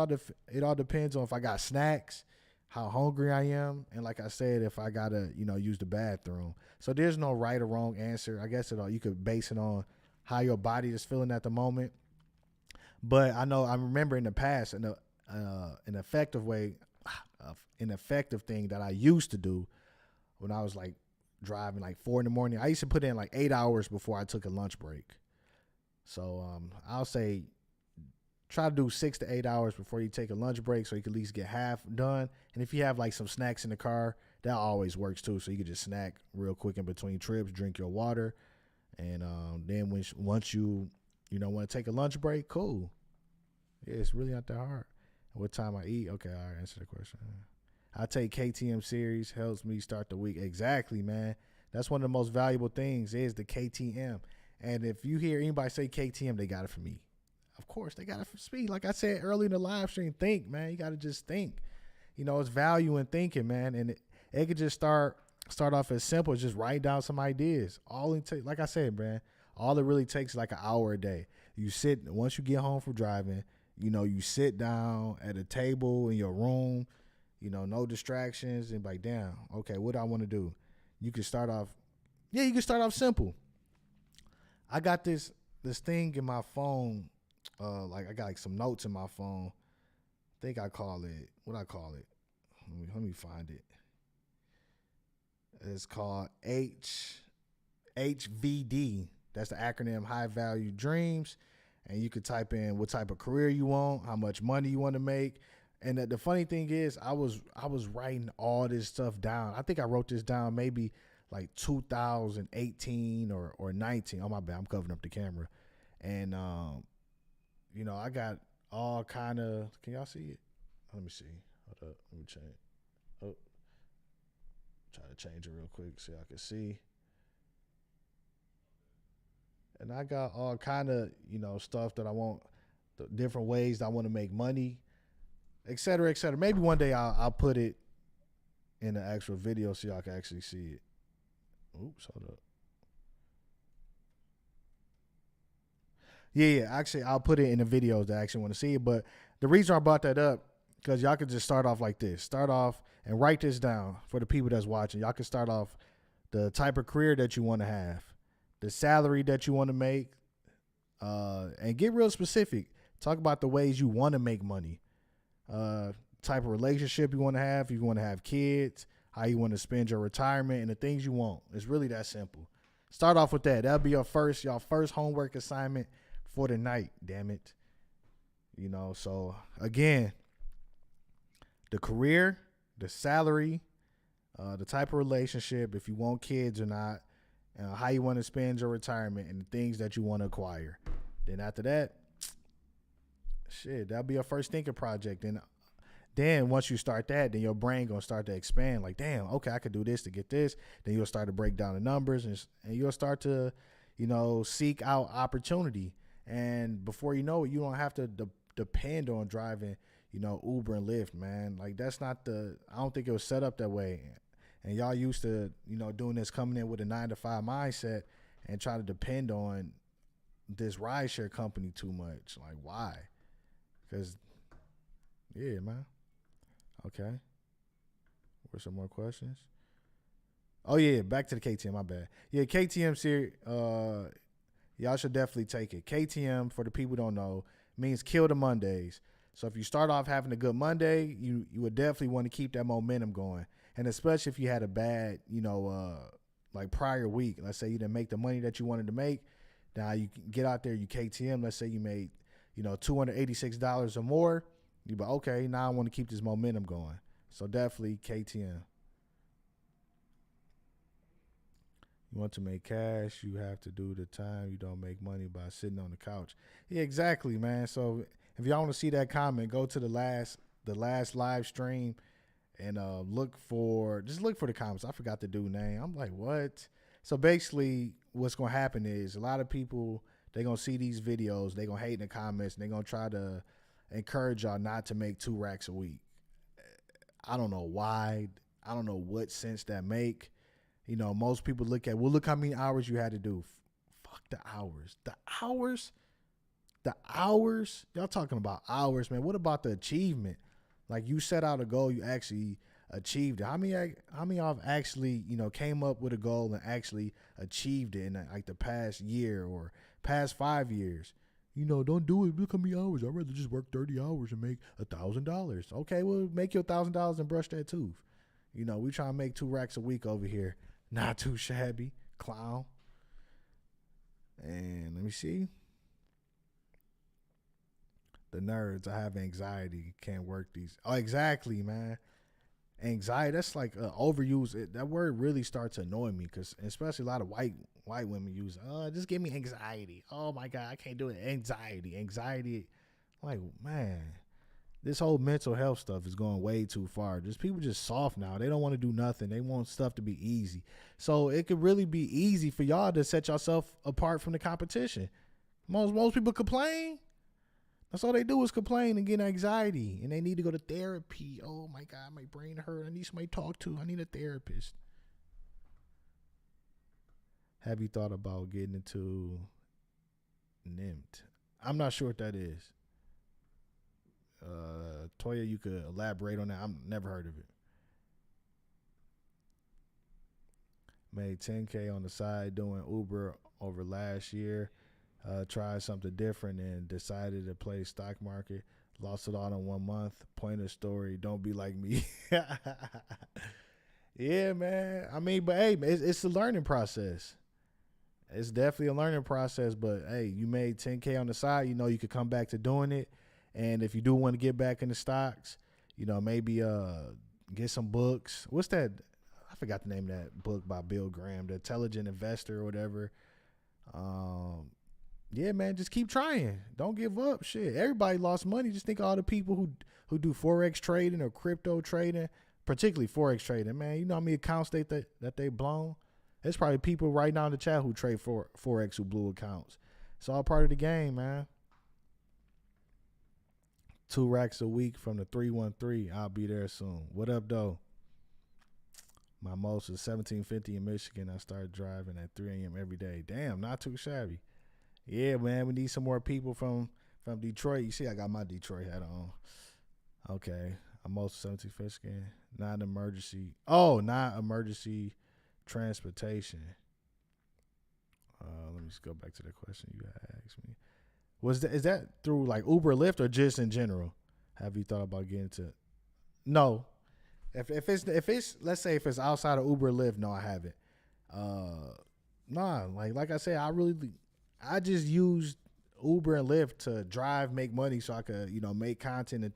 it all depends on if I got snacks, how hungry I am, and like I said, if I got to, use the bathroom. So there's no right or wrong answer. I guess you could base it on how your body is feeling at the moment. But I remember in the past, an effective thing that I used to do when I was like driving like 4 a.m, I used to put in like 8 hours before I took a lunch break. So I'll say try to do 6 to 8 hours before you take a lunch break so you can at least get half done. And if you have like some snacks in the car, that always works too. So you can just snack real quick in between trips, drink your water. And then once you want to take a lunch break, cool. Yeah, it's really not that hard. What time I eat? Okay, I answered the question. I take KTM series, helps me start the week. Exactly, man. That's one of the most valuable things is the KTM. And if you hear anybody say KTM, they got it from me. Of course, they got it from Speed. Like I said earlier in the live stream, think, man. You got to just think. It's value in thinking, man. And it could just start off as simple as just write down some ideas. Like I said, man, all it really takes is like an hour a day. Once you get home from driving, you sit down at a table in your room, no distractions, and like, damn, okay, what do I want to do? You can start off simple. I got this thing in my phone, like I got like some notes in my phone. I think I call it, what I call it? Let me find it. It's called HVD. That's the acronym, High Value Dreams. And you could type in what type of career you want, how much money you want to make. And the funny thing is, I was writing all this stuff down. I think I wrote this down maybe like 2018 or 19. Oh, my bad. I'm covering up the camera. And, I got all kind of, can y'all see it? Let me see. Hold up. Let me change. Oh, try to change it real quick so y'all can see. And I got all kind of, stuff that I want, the different ways that I want to make money. et cetera, et cetera. Maybe one day I'll put it in the actual video so y'all can actually see it. Oops, hold up. Yeah, actually, I'll put it in the videos that I actually want to see it. But the reason I brought that up, because y'all could just start off like this. Start off and write this down for the people that's watching. Y'all can start off the type of career that you want to have, the salary that you want to make, and get real specific. Talk about the ways you want to make money, type of relationship you want to have, if you want to have kids, how you want to spend your retirement, and the things you want. It's really that simple. Start off with that. That'll be y'all first homework assignment for the night, damn it. You know, so again, the career, the salary, the type of relationship, if you want kids or not, how you want to spend your retirement, and the things that you want to acquire. Then after that, shit, that'll be your first thinking project. And then once you start that, then your brain gonna start to expand. Like, damn, okay, I could do this to get this. Then you'll start to break down the numbers, and you'll start to, you know, seek out opportunity. And before you know it, you don't have to depend on driving, you know, Uber and Lyft, man. Like, that's not I don't think it was set up that way. And y'all used to, you know, doing this, coming in with a 9-to-5 mindset and try to depend on this rideshare company too much. Like, why? Because, yeah, man. Okay. Where's some more questions? Oh, yeah, back to the KTM, my bad. Yeah, KTM series, y'all should definitely take it. KTM, for the people who don't know, means kill the Mondays. So if you start off having a good Monday, you would definitely want to keep that momentum going. And especially if you had a bad, you know, like prior week. Let's say you didn't make the money that you wanted to make. Now you get out there, you KTM. Let's say you made, you know, $286 or more. You be okay, now I want to keep this momentum going. So definitely KTM. You want to make cash, you have to do the time. You don't make money by sitting on the couch. Yeah, exactly, man. So if y'all want to see that comment, go to the last live stream and look for the comments. I forgot the dude's name. I'm like, what? So basically what's going to happen is a lot of people, they're going to see these videos, they're going to hate in the comments, and they're going to try to encourage y'all not to make 2 racks a week. I don't know why. I don't know what sense that make. You know, most people look how many hours you had to do. Fuck the hours. The hours. Y'all talking about hours, man. What about the achievement? Like, you set out a goal, you actually achieved it. How many of y'all have actually, you know, came up with a goal and actually achieved it in like the past year or past 5 years? You know, don't do it. Look how many hours. I'd rather just work 30 hours and make $1,000. Okay, well, make your $1,000 and brush that tooth. You know, we trying to make 2 racks a week over here. Not too shabby, clown. And let me see. The nerds, I have anxiety, can't work these. Oh, exactly, man. Anxiety, that's like overused. That word really starts to annoy me, because especially a lot of white women use, just give me anxiety. Oh my God, I can't do it. Anxiety. Like, man, this whole mental health stuff is going way too far. Just people just soft now. They don't want to do nothing. They want stuff to be easy. So it could really be easy for y'all to set yourself apart from the competition. Most people complain. That's all they do is complain and get anxiety, and they need to go to therapy. Oh my God, my brain hurt. I need somebody to talk to. I need a therapist. Have you thought about getting into NIMT? I'm not sure what that is. Toya, you could elaborate on that. I've never heard of it. Made $10K on the side doing Uber over last year. Tried something different and decided to play stock market. Lost it all in 1 month. Point of story, don't be like me. Yeah, man. I mean, but hey, it's a learning process. It's definitely a learning process, but hey, you made 10K on the side. You know, you could come back to doing it. And if you do want to get back into stocks, you know, maybe get some books. What's that? I forgot the name of that book by Bill Graham, The Intelligent Investor or whatever. Yeah, man, just keep trying. Don't give up. Shit, everybody lost money. Just think of all the people who do Forex trading or crypto trading, particularly Forex trading, man. You know how many accounts that they blown? There's probably people right now in the chat who trade Forex who blew accounts. It's all part of the game, man. 2 racks a week from the 313. I'll be there soon. What up, though? My most is 1750 in Michigan. I started driving at 3 a.m. every day. Damn, not too shabby. Yeah, man, we need some more people from Detroit. You see, I got my Detroit hat on. Okay, I'm most 17 Michigan. Not emergency. Oh, not emergency transportation. Let me just go back to the question you asked me. Is that through like Uber, Lyft, or just in general? Have you thought about getting to? No. If it's let's say if it's outside of Uber, Lyft, no, I haven't. Nah, like I said, I just used Uber and Lyft to drive, make money, so I could make content and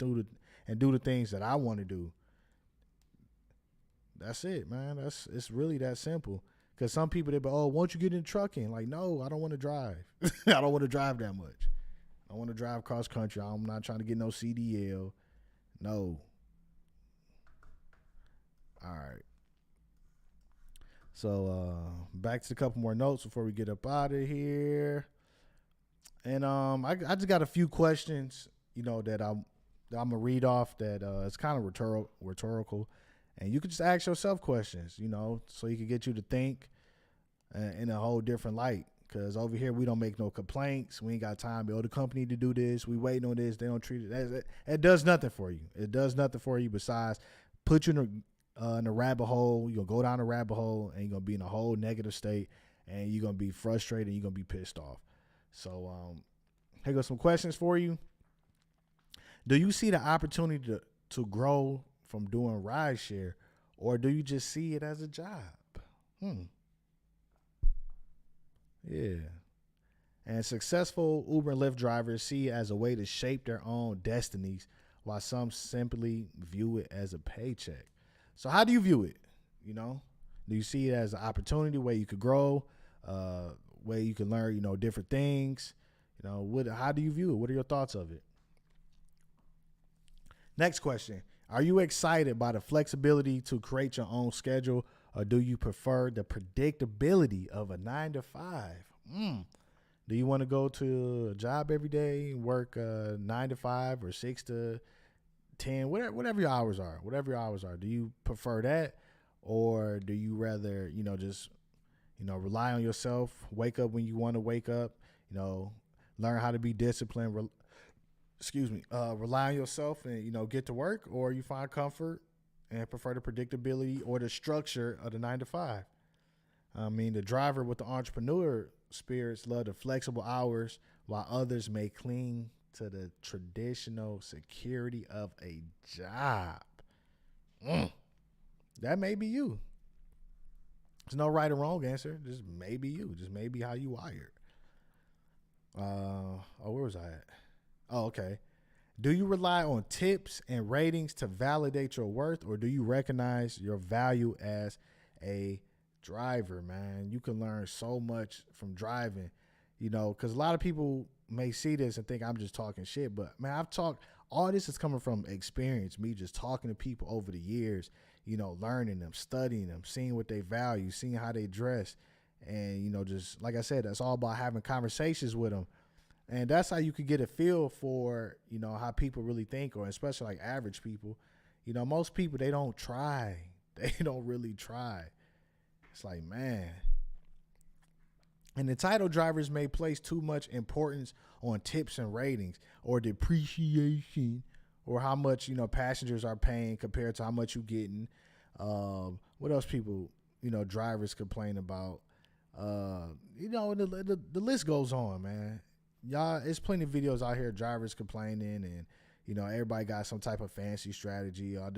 do the things that I want to do. That's it, man. It's really that simple. Because some people, they be, oh, won't you get in trucking? Like, no, I don't want to drive. I don't want to drive that much. I want to drive cross country. I'm not trying to get no CDL. No. All right. So back to a couple more notes before we get up out of here. And I just got a few questions, that I'm gonna read off that it's kind of rhetorical. And you could just ask yourself questions, so you can get you to think in a whole different light. Because over here, we don't make no complaints. We ain't got time to build a company to do this. We waiting on this. They don't treat it. It does nothing for you. It does nothing for you besides put you in a rabbit hole. You're going to go down a rabbit hole, and you're going to be in a whole negative state, and you're going to be frustrated, and you're going to be pissed off. So here goes some questions for you. Do you see the opportunity to grow from doing rideshare, or do you just see it as a job? Yeah. And successful Uber and Lyft drivers see it as a way to shape their own destinies, while some simply view it as a paycheck. So how do you view it? Do you see it as an opportunity where you could grow, where you can learn, different things? How do you view it? What are your thoughts of it? Next question. Are you excited by the flexibility to create your own schedule, or do you prefer the predictability of a 9-to-5? Do you want to go to a job every day, work 9-to-5 or 6 to 10, whatever your hours are? Do you prefer that, or do you rather, just, rely on yourself, wake up when you want to wake up, learn how to be disciplined, rely on yourself and, get to work, or you find comfort and prefer the predictability or the structure of the 9-to-5? I mean, the driver with the entrepreneur spirits love the flexible hours, while others may cling to the traditional security of a job. That may be you. There's no right or wrong answer. Just maybe you. Just maybe how you wired. Where was I at? Oh, okay. Do you rely on tips and ratings to validate your worth, or do you recognize your value as a driver, man? You can learn so much from driving, because a lot of people may see this and think I'm just talking shit, but man, all this is coming from experience, me just talking to people over the years, learning them, studying them, seeing what they value, seeing how they dress. And, just like I said, that's all about having conversations with them. And that's how you could get a feel for, how people really think, or especially like average people. Most people, they don't try. They don't really try. It's like, man. And entitled drivers may place too much importance on tips and ratings, or depreciation, or how much, passengers are paying compared to how much you're getting. What else people, drivers complain about? The list goes on, man. Y'all, there's plenty of videos out here, drivers complaining, and everybody got some type of fancy strategy. I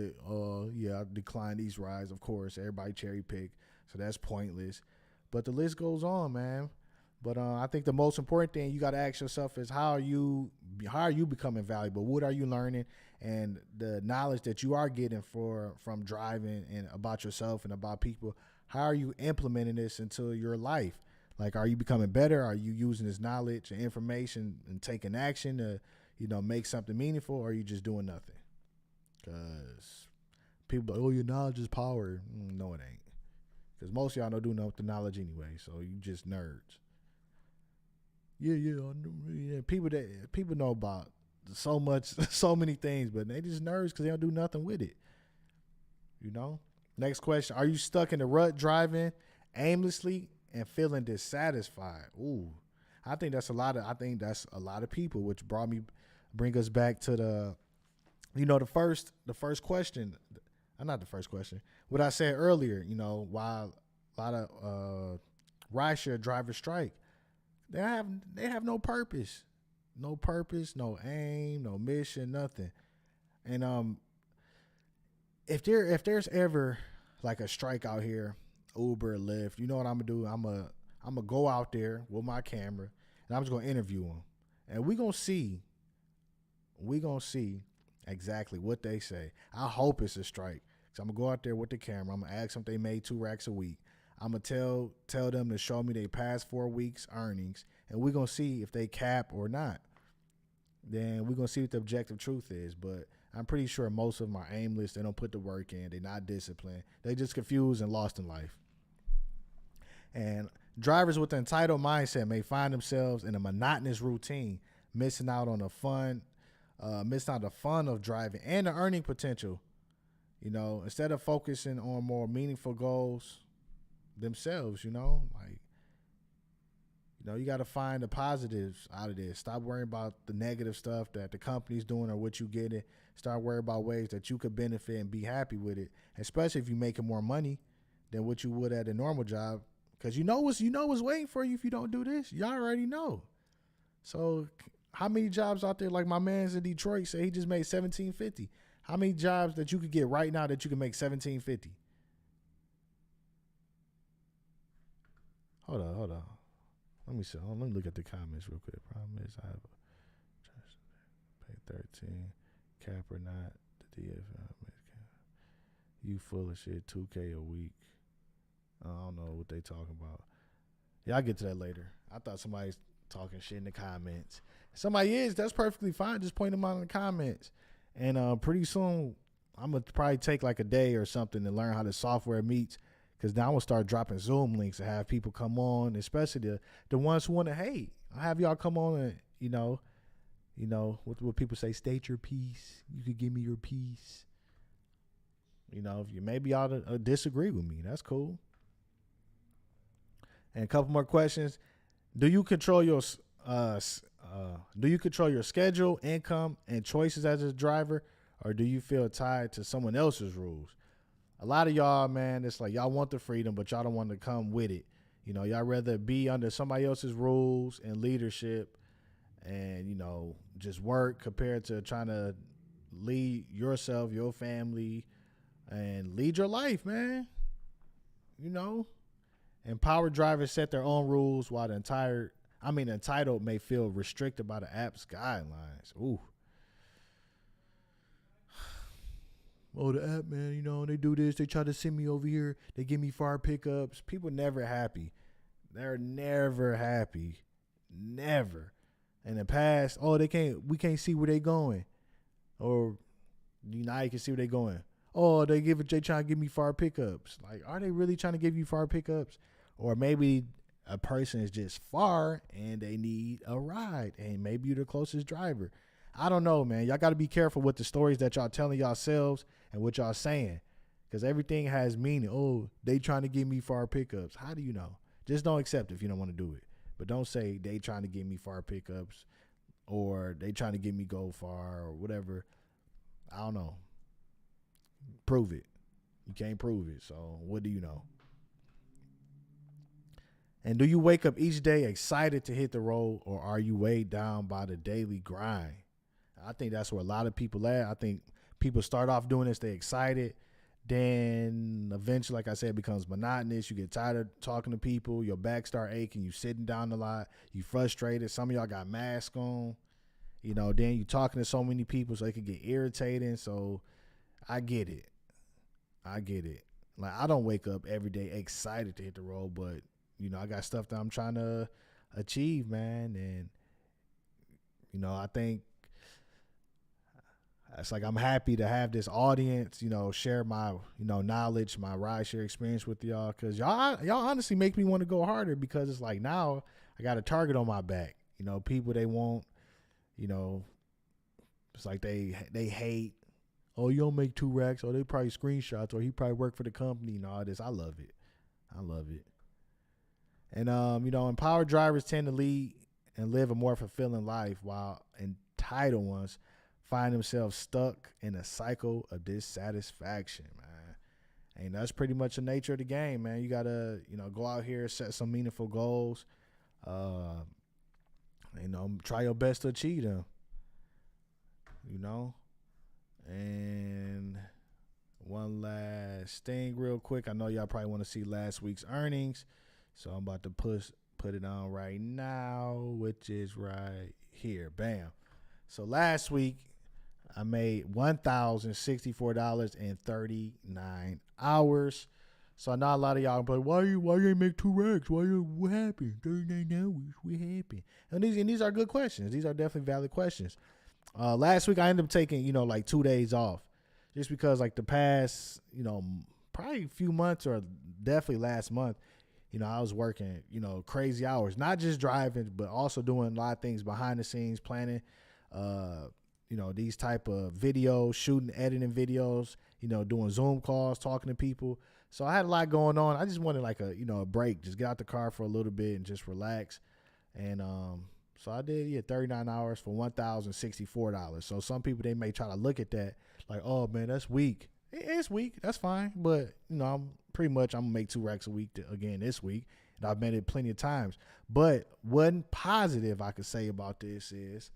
decline these rides, of course. Everybody cherry pick, so that's pointless. But the list goes on, man. But I think the most important thing you got to ask yourself is how are you becoming valuable? What are you learning? And the knowledge that you are getting from driving and about yourself and about people, how are you implementing this into your life? Like, are you becoming better? Are you using this knowledge and information and taking action to, make something meaningful, or are you just doing nothing? Because people are, your knowledge is power. No, it ain't. Because most of y'all don't do nothing with the knowledge anyway, so you just nerds. Yeah. People know about so many things, but they just nerds because they don't do nothing with it. You know? Next question. Are you stuck in the rut driving aimlessly and feeling dissatisfied? Ooh. I think that's a lot of people, which bring us back to the first question. Not the first question. What I said earlier, why a lot of rideshare drivers strike. They have no purpose. No purpose, no aim, no mission, nothing. And if there's ever like a strike out here, Uber, Lyft, you know what I'm gonna do? I'm gonna go out there with my camera and I'm just gonna interview them, and we gonna see exactly what they say. I hope it's a strike. So I'm gonna go out there with the camera. I'm gonna ask them if they made 2 racks a week. I'm gonna tell them to show me their past 4 weeks earnings, and we're gonna see if they cap or not. Then we're gonna see what the objective truth is. But I'm pretty sure most of them are aimless. They don't put the work in. They're not disciplined. They just confused and lost in life. And drivers with an entitled mindset may find themselves in a monotonous routine, missing out on the fun of driving and the earning potential. Instead of focusing on more meaningful goals themselves, you got to find the positives out of this. Stop worrying about the negative stuff that the company's doing or what you getting. Start worrying about ways that you could benefit and be happy with it, especially if you're making more money than what you would at a normal job. Because you know what's waiting for you if you don't do this. Y'all already know. So how many jobs out there, like my man's in Detroit say he just made $17.50. How many jobs that you could get right now that you can make $17.50? Hold on. Let me look at the comments real quick. Problem is I have pay 13, cap or not, the DFL. You full of shit, 2K a week. I don't know what they talking about. Yeah, I'll get to that later. I thought somebody's talking shit in the comments. If somebody is, that's perfectly fine. Just point them out in the comments. And pretty soon, I'm going to probably take like a day or something to learn how the software meets. Because now I'm going to start dropping Zoom links and have people come on, especially the ones who want to hate. I'll have y'all come on and, what people say, state your piece. You could give me your piece. If you maybe y'all disagree with me, that's cool. And a couple more questions. Do you control your schedule, income, and choices as a driver, or do you feel tied to someone else's rules? A lot of y'all, man, it's like y'all want the freedom, but y'all don't want to come with it. Y'all rather be under somebody else's rules and leadership and, just work compared to trying to lead yourself, your family, and lead your life, man. Empowered drivers set their own rules while entitled may feel restricted by the app's guidelines. Ooh. Oh, the app, man, they do this. They try to send me over here. They give me far pickups. People never happy. They're never happy. Never. In the past, we can't see where they going. Or now you can see where they going. Oh, they trying to give me far pickups. Like, are they really trying to give you far pickups? Or maybe a person is just far and they need a ride, and maybe you're the closest driver. I don't know, man. Y'all got to be careful with the stories that y'all telling yourselves and what y'all saying, because everything has meaning. Oh, they trying to give me far pickups. How do you know? Just don't accept it if you don't want to do it. But don't say they trying to give me far pickups or they trying to get me go far or whatever. I don't know. Prove it. You can't prove it. So what do you know? And do you wake up each day excited to hit the road, or are you weighed down by the daily grind? I think that's where a lot of people at. I think people start off doing this, they excited. Then eventually, like I said, it becomes monotonous. You get tired of talking to people. Your back start aching. You sitting down a lot. You frustrated. Some of y'all got masks on. Then you talking to so many people, so it can get irritating. So I get it. Like, I don't wake up every day excited to hit the road, but I got stuff that I'm trying to achieve, man. And, I think it's like I'm happy to have this audience, share my, knowledge, my rideshare experience with y'all. Because y'all honestly make me want to go harder, because it's like now I got a target on my back. People, they want, It's like they hate. Oh, you don't make 2 racks. Or they probably screenshots. Or he probably worked for the company and all this. I love it. And empowered drivers tend to lead and live a more fulfilling life, while entitled ones find themselves stuck in a cycle of dissatisfaction, man. And that's pretty much the nature of the game, man. You gotta, go out here, set some meaningful goals. Try your best to achieve them. And one last thing real quick. I know y'all probably want to see last week's earnings, so I'm about to put it on right now, which is right here. Bam. So last week I made $1,064.39. So I know a lot of y'all but why you ain't make 2 racks? What happened? 39 hours. What happened? And these are good questions. These are definitely valid questions. Last week I ended up taking, like 2 days off, just because like the past, probably a few months or definitely last month, I was working, crazy hours, not just driving, but also doing a lot of things behind the scenes, planning, these type of videos, shooting, editing videos, doing Zoom calls, talking to people. So I had a lot going on. I just wanted like a break, just get out the car for a little bit and just relax. And, so I did, 39 hours for $1,064. So some people, they may try to look at that like, oh man, that's weak. It's weak. That's fine. But, I'm going to make 2 racks a week again this week. And I've made it plenty of times. But one positive I could say about this is,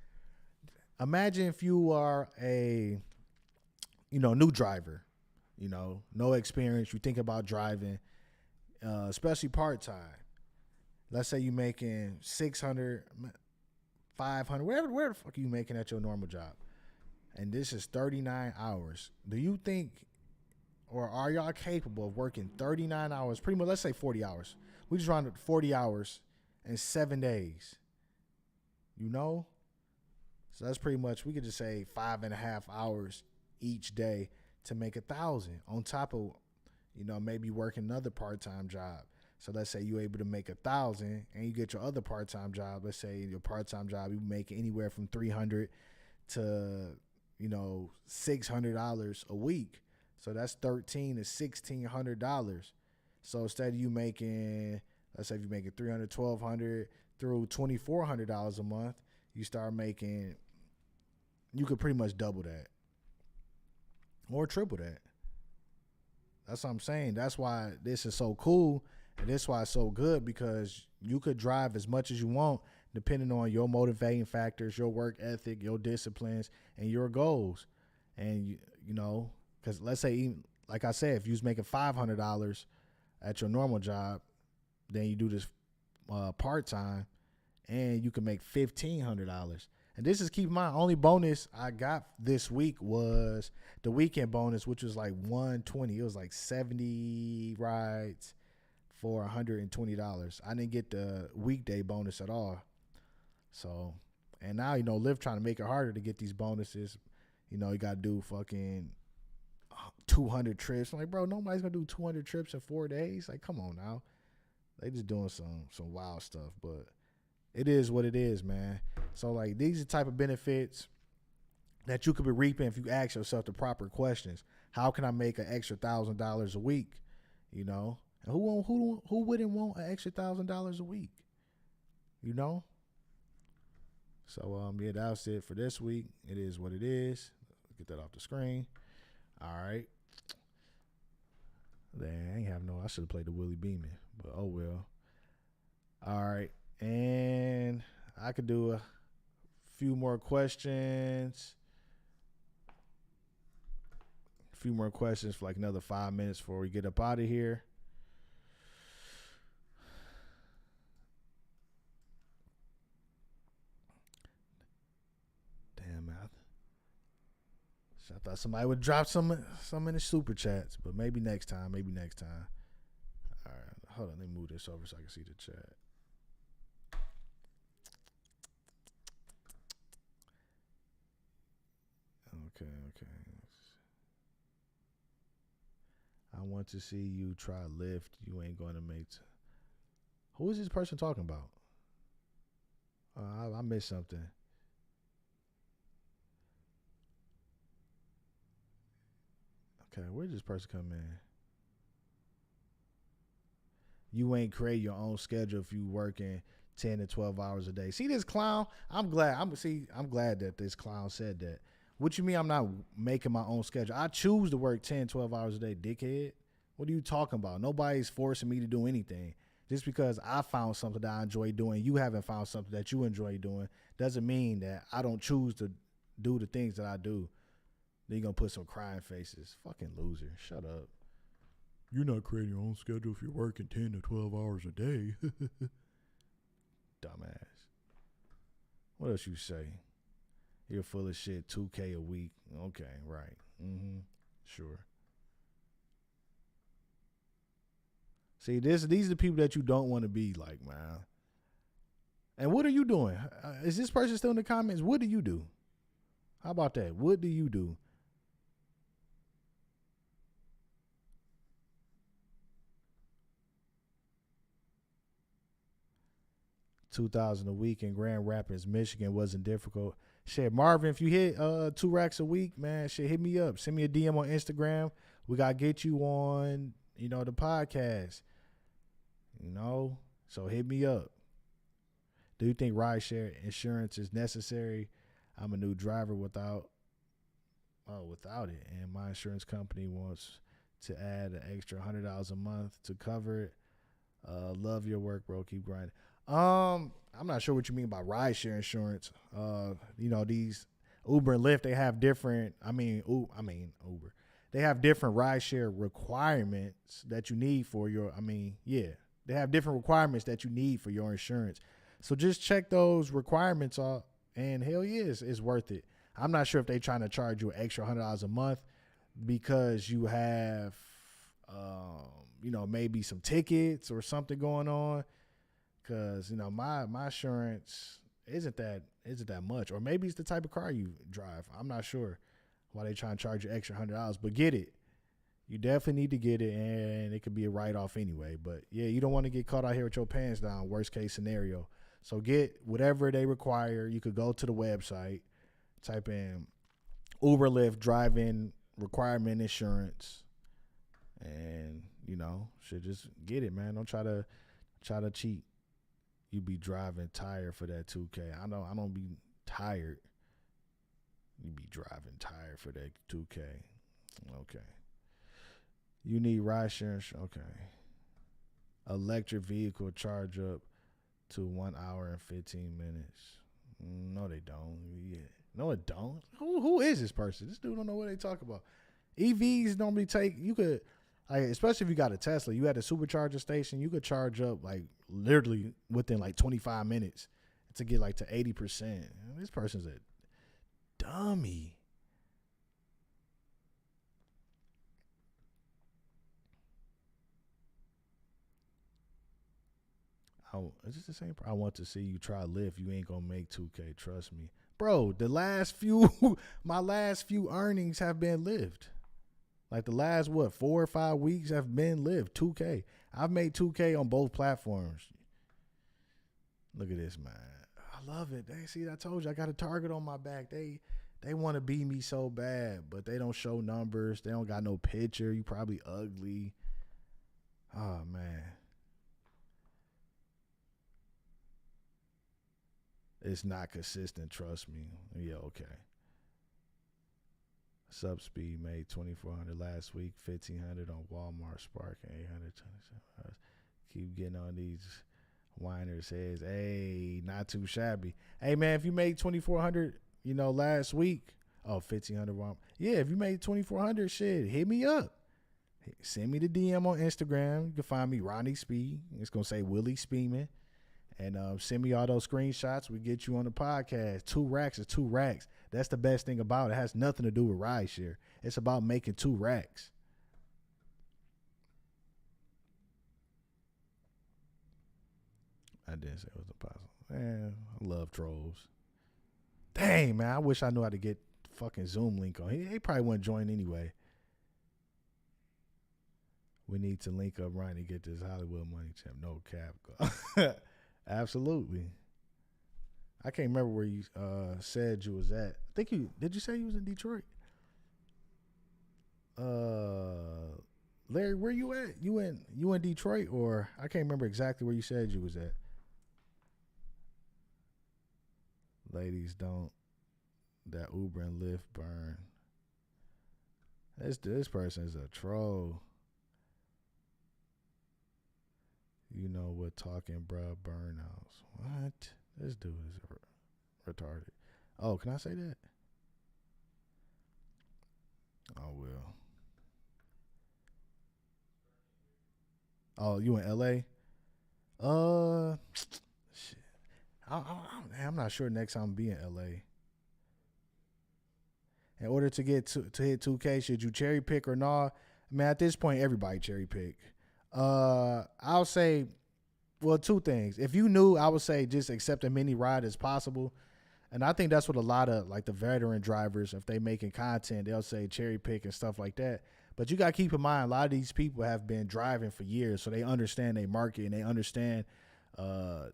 imagine if you are a, new driver, no experience. You think about driving, especially part-time. Let's say you're making 600, 500, where the fuck are you making at your normal job? And this is 39 hours. Do you think, or are y'all capable of working 39 hours, pretty much, let's say 40 hours. We just rounded 40 hours in 7 days. So that's pretty much, we could just say 5.5 hours each day to make 1,000 on top of, maybe working another part-time job. So let's say you're able to make 1,000 and you get your other part-time job. Let's say your part-time job, you make anywhere from $300 to, $600 a week. So that's $1,300 to $1,600. So instead of you making, let's say if you're making $300, $1,200 through $2,400 a month, you start making, you could pretty much double that or triple that. That's what I'm saying. That's why this is so cool. And that's why it's so good, because you could drive as much as you want depending on your motivating factors, your work ethic, your disciplines, and your goals. And, because let's say, even, like I said, if you was making $500 at your normal job, then you do this part-time, and you can make $1,500. And this is, keep in mind, only bonus I got this week was the weekend bonus, which was like $120. It was like 70 rides for $120. I didn't get the weekday bonus at all. So, and now, Lyft trying to make it harder to get these bonuses. You got to do fucking 200 trips. I'm like, bro, nobody's going to do 200 trips in 4 days. Like, come on now. They just doing some wild stuff, but it is what it is, man. So, like, these are the type of benefits that you could be reaping if you ask yourself the proper questions. How can I make an extra $1,000 a week? And who wouldn't want an extra $1,000 a week? So, that was it for this week. It is what it is. Get that off the screen. All right. I should have played the Willie Beeman, but oh well. All right. And I could do a few more questions. For like another 5 minutes before we get up out of here. Damn, man. I thought somebody would drop some in the super chats, but maybe next time. All right, hold on. Let me move this over so I can see the chat. Okay. I want to see you try Lyft. You ain't going to make Who is this person talking about? I missed something. Okay, where did this person come in? You ain't create your own schedule if you working 10 to 12 hours a day. See this clown? I'm glad that this clown said that. What you mean I'm not making my own schedule? I choose to work 10, 12 hours a day, dickhead. What are you talking about? Nobody's forcing me to do anything. Just because I found something that I enjoy doing, you haven't found something that you enjoy doing, doesn't mean that I don't choose to do the things that I do. Then you're going to put some crying faces. Fucking loser. Shut up. You're not creating your own schedule if you're working 10 to 12 hours a day. Dumbass. What else you say? You're full of shit, 2K a week. Okay, right. Sure. See, these are the people that you don't want to be like, man. And what are you doing? Is this person still in the comments? What do you do? How about that? What do you do? 2,000 a week in Grand Rapids, Michigan wasn't difficult. Shit, Marvin, if you hit 2 racks a week, man, shit, hit me up. Send me a DM on Instagram. We gotta get you on, the podcast. So hit me up. Do you think rideshare insurance is necessary? I'm a new driver without it, and my insurance company wants to add an extra $100 a month to cover it. Love your work, bro. Keep grinding. I'm not sure what you mean by rideshare insurance. These Uber and Lyft, they have different. Uber. They have different rideshare requirements that you need for your. They have different requirements that you need for your insurance. So just check those requirements out, and hell yeah, it's worth it. I'm not sure if they're trying to charge you an extra $100 a month because you have, maybe some tickets or something going on. Cause my insurance isn't that much, or maybe it's the type of car you drive. I'm not sure why they trying to charge you extra $100, but get it. You definitely need to get it, and it could be a write-off anyway. But yeah, you don't want to get caught out here with your pants down. Worst case scenario. So get whatever they require. You could go to the website, type in Uber, Lyft, driving requirement insurance, and should just get it, man. Don't try to cheat. You be driving tired for that 2K. I don't be tired. You be driving tired for that 2K. Okay. You need ride sharing. Okay. Electric vehicle charge up to 1 hour and 15 minutes. No, they don't. Yeah. No, it don't. Who is this person? This dude don't know what they talk about. EVs normally especially if you got a Tesla, you at a supercharger station, you could charge up literally within 25 minutes to get to 80%. This person's a dummy. Is this the same? I want to see you try Lyft. You ain't gonna make 2K. Trust me, bro. My last few earnings have been Lyft. The last 4 or 5 weeks have been Lyft. 2K. I've made 2K on both platforms. Look at this, man. I love it. I told you I got a target on my back. They want to beat me so bad, but they don't show numbers. They don't got no picture. You probably ugly. Oh man. It's not consistent, trust me. Yeah, okay. Subspeed made 2,400 last week, 1,500 on Walmart Spark, and 827. Keep getting on these whiners' heads. Hey, not too shabby. Hey man, if you made 2,400, last week, 1,500 Walmart. Yeah, if you made 2,400, shit, hit me up. Send me the DM on Instagram. You can find me Ronnie Speed. It's gonna say Willie Speedman. And send me all those screenshots. We get you on the podcast. 2 racks is 2 racks. That's the best thing about it. It has nothing to do with rideshare. It's about making 2 racks. I didn't say it was impossible. Man, I love trolls. Dang, man. I wish I knew how to get fucking Zoom link on. He probably wouldn't join anyway. We need to link up Ryan to get this Hollywood money champ. No cap. Absolutely. I can't remember where you said you was at. Did you say you was in Detroit? Larry, where you at? You in Detroit, or I can't remember exactly where you said you was at. Ladies, don't that Uber and Lyft burn. This person is a troll. You know what talking, bruh, burnouts. What? This dude is retarded. Oh, can I say that? Oh, well. Oh, you in LA? Shit. I'm not sure next time I'll be in LA. In order to get to hit 2K, should you cherry pick or not? Man, at this point, everybody cherry pick. I'll say, well, two things. If you knew, I would say just accept as many ride as possible. And I think that's what a lot of like the veteran drivers, if they making content, they'll say cherry pick and stuff like that. But you got to keep in mind, a lot of these people have been driving for years, so they understand their market and they understand, that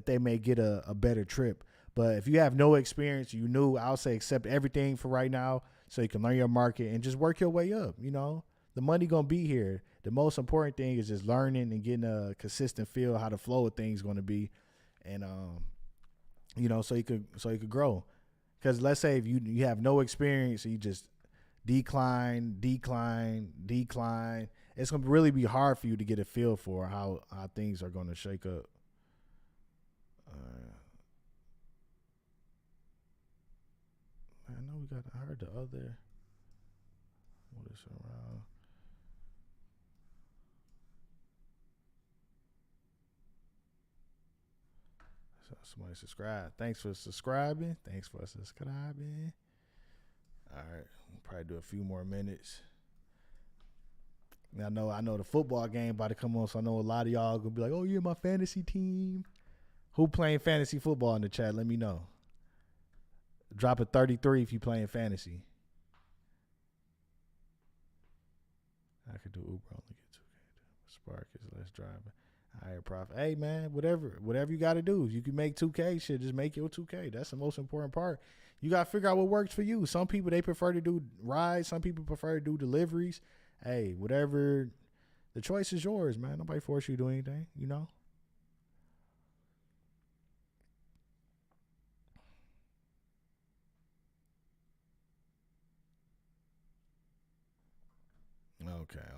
they may get a better trip. But if you have no experience, I'll say accept everything for right now so you can learn your market and just work your way up. The money going to be here. The most important thing is just learning and getting a consistent feel how the flow of things going to be. And, so you could grow. Because let's say if you have no experience and you just decline, it's going to really be hard for you to get a feel for how things are going to shake up. I know I heard the other. What is around? So somebody subscribe. Thanks for subscribing. All right, we'll probably do a few more minutes. I know the football game about to come on, so I know a lot of y'all gonna be like, "Oh, you're my fantasy team." Who playing fantasy football in the chat? Let me know. Drop a 33 if you playing fantasy. I could do Uber, only get 2K. Spark is less driving. Higher profit. Hey man, whatever you got to do. If you can make 2K, shit, just make your 2K. That's the most important part. You got to figure out what works for you. Some people, they prefer to do rides. Some people prefer to do deliveries. Hey, whatever. The choice is yours, man. Nobody force you to do anything,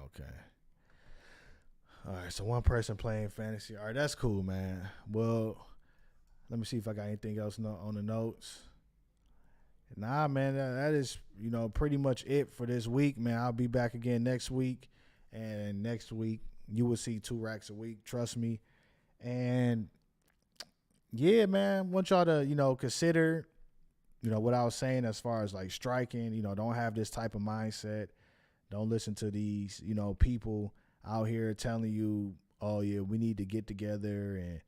Okay. All right, so one person playing fantasy. All right, that's cool, man. Well, let me see if I got anything else on the notes. Nah, man, that is, pretty much it for this week, man. I'll be back again next week. And next week, you will see 2 racks a week. Trust me. And, yeah, man, want y'all to, consider, what I was saying as far as, like, striking. Don't have this type of mindset. Don't listen to these, people out here telling you, oh, yeah, we need to get together and,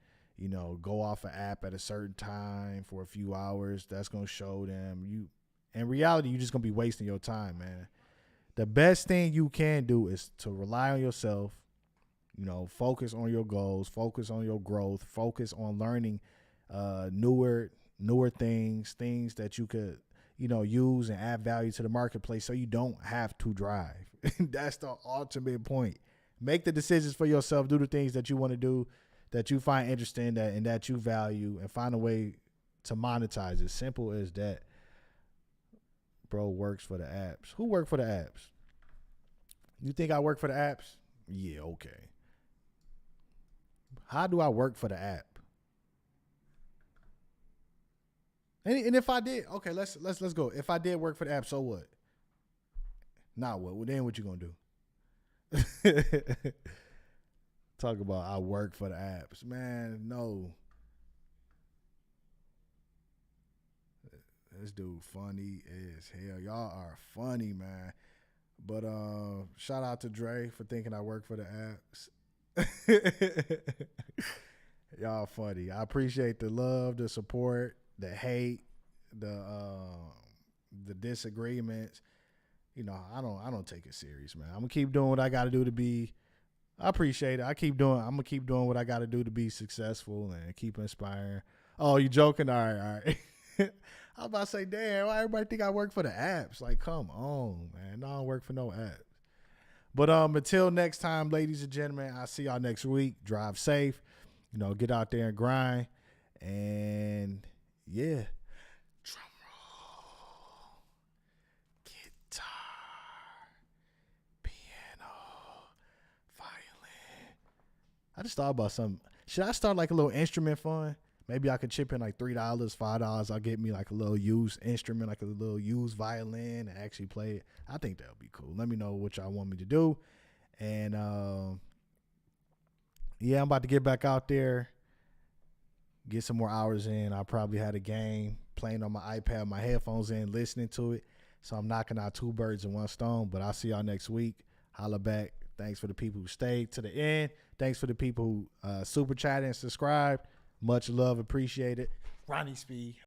go off an app at a certain time for a few hours. That's going to show them. In reality, you're just going to be wasting your time, man. The best thing you can do is to rely on yourself, focus on your goals, focus on your growth, focus on learning newer things that you could, use and add value to the marketplace so you don't have to drive. That's the ultimate point. Make the decisions for yourself. Do the things that you want to do, that you find interesting, and that you value, and find a way to monetize it. Simple as that. Bro works for the apps. Who work for the apps? You think I work for the apps? Yeah, okay. How do I work for the app? And if I did, okay, let's go. If I did work for the app, so what? Nah, what? Well, then what you gonna do? Talk about I work for the apps, man. No, this dude funny as hell. Y'all are funny, man. But shout out to Dre for thinking I work for the apps. Y'all funny. I appreciate the love, the support, the hate, the disagreements. I don't take it serious, man. I'm gonna keep doing what I gotta do to be. I appreciate it. I'm gonna keep doing what I gotta do to be successful and keep inspiring. Oh, you joking? All right. I'm about to say, damn, why everybody think I work for the apps? Like, come on, man. No, I don't work for no apps. But until next time, ladies and gentlemen, I'll see y'all next week. Drive safe. You know, get out there and grind. And yeah. Drum roll. Guitar. Piano. Violin. I just thought about something. Should I start like a little instrument fund? Maybe I could chip in like $3, $5. I'll get me like a little used instrument, like a little used violin, and actually play it. I think that would be cool. Let me know what y'all want me to do. And yeah, I'm about to get back out there, get some more hours in. I probably had a game playing on my iPad, my headphones in, listening to it. So I'm knocking out 2 birds in 1 stone. But I'll see y'all next week. Holla back. Thanks for the people who stayed to the end. Thanks for the people who super chatted and subscribed. Much love, appreciate it. Ronnie Speed.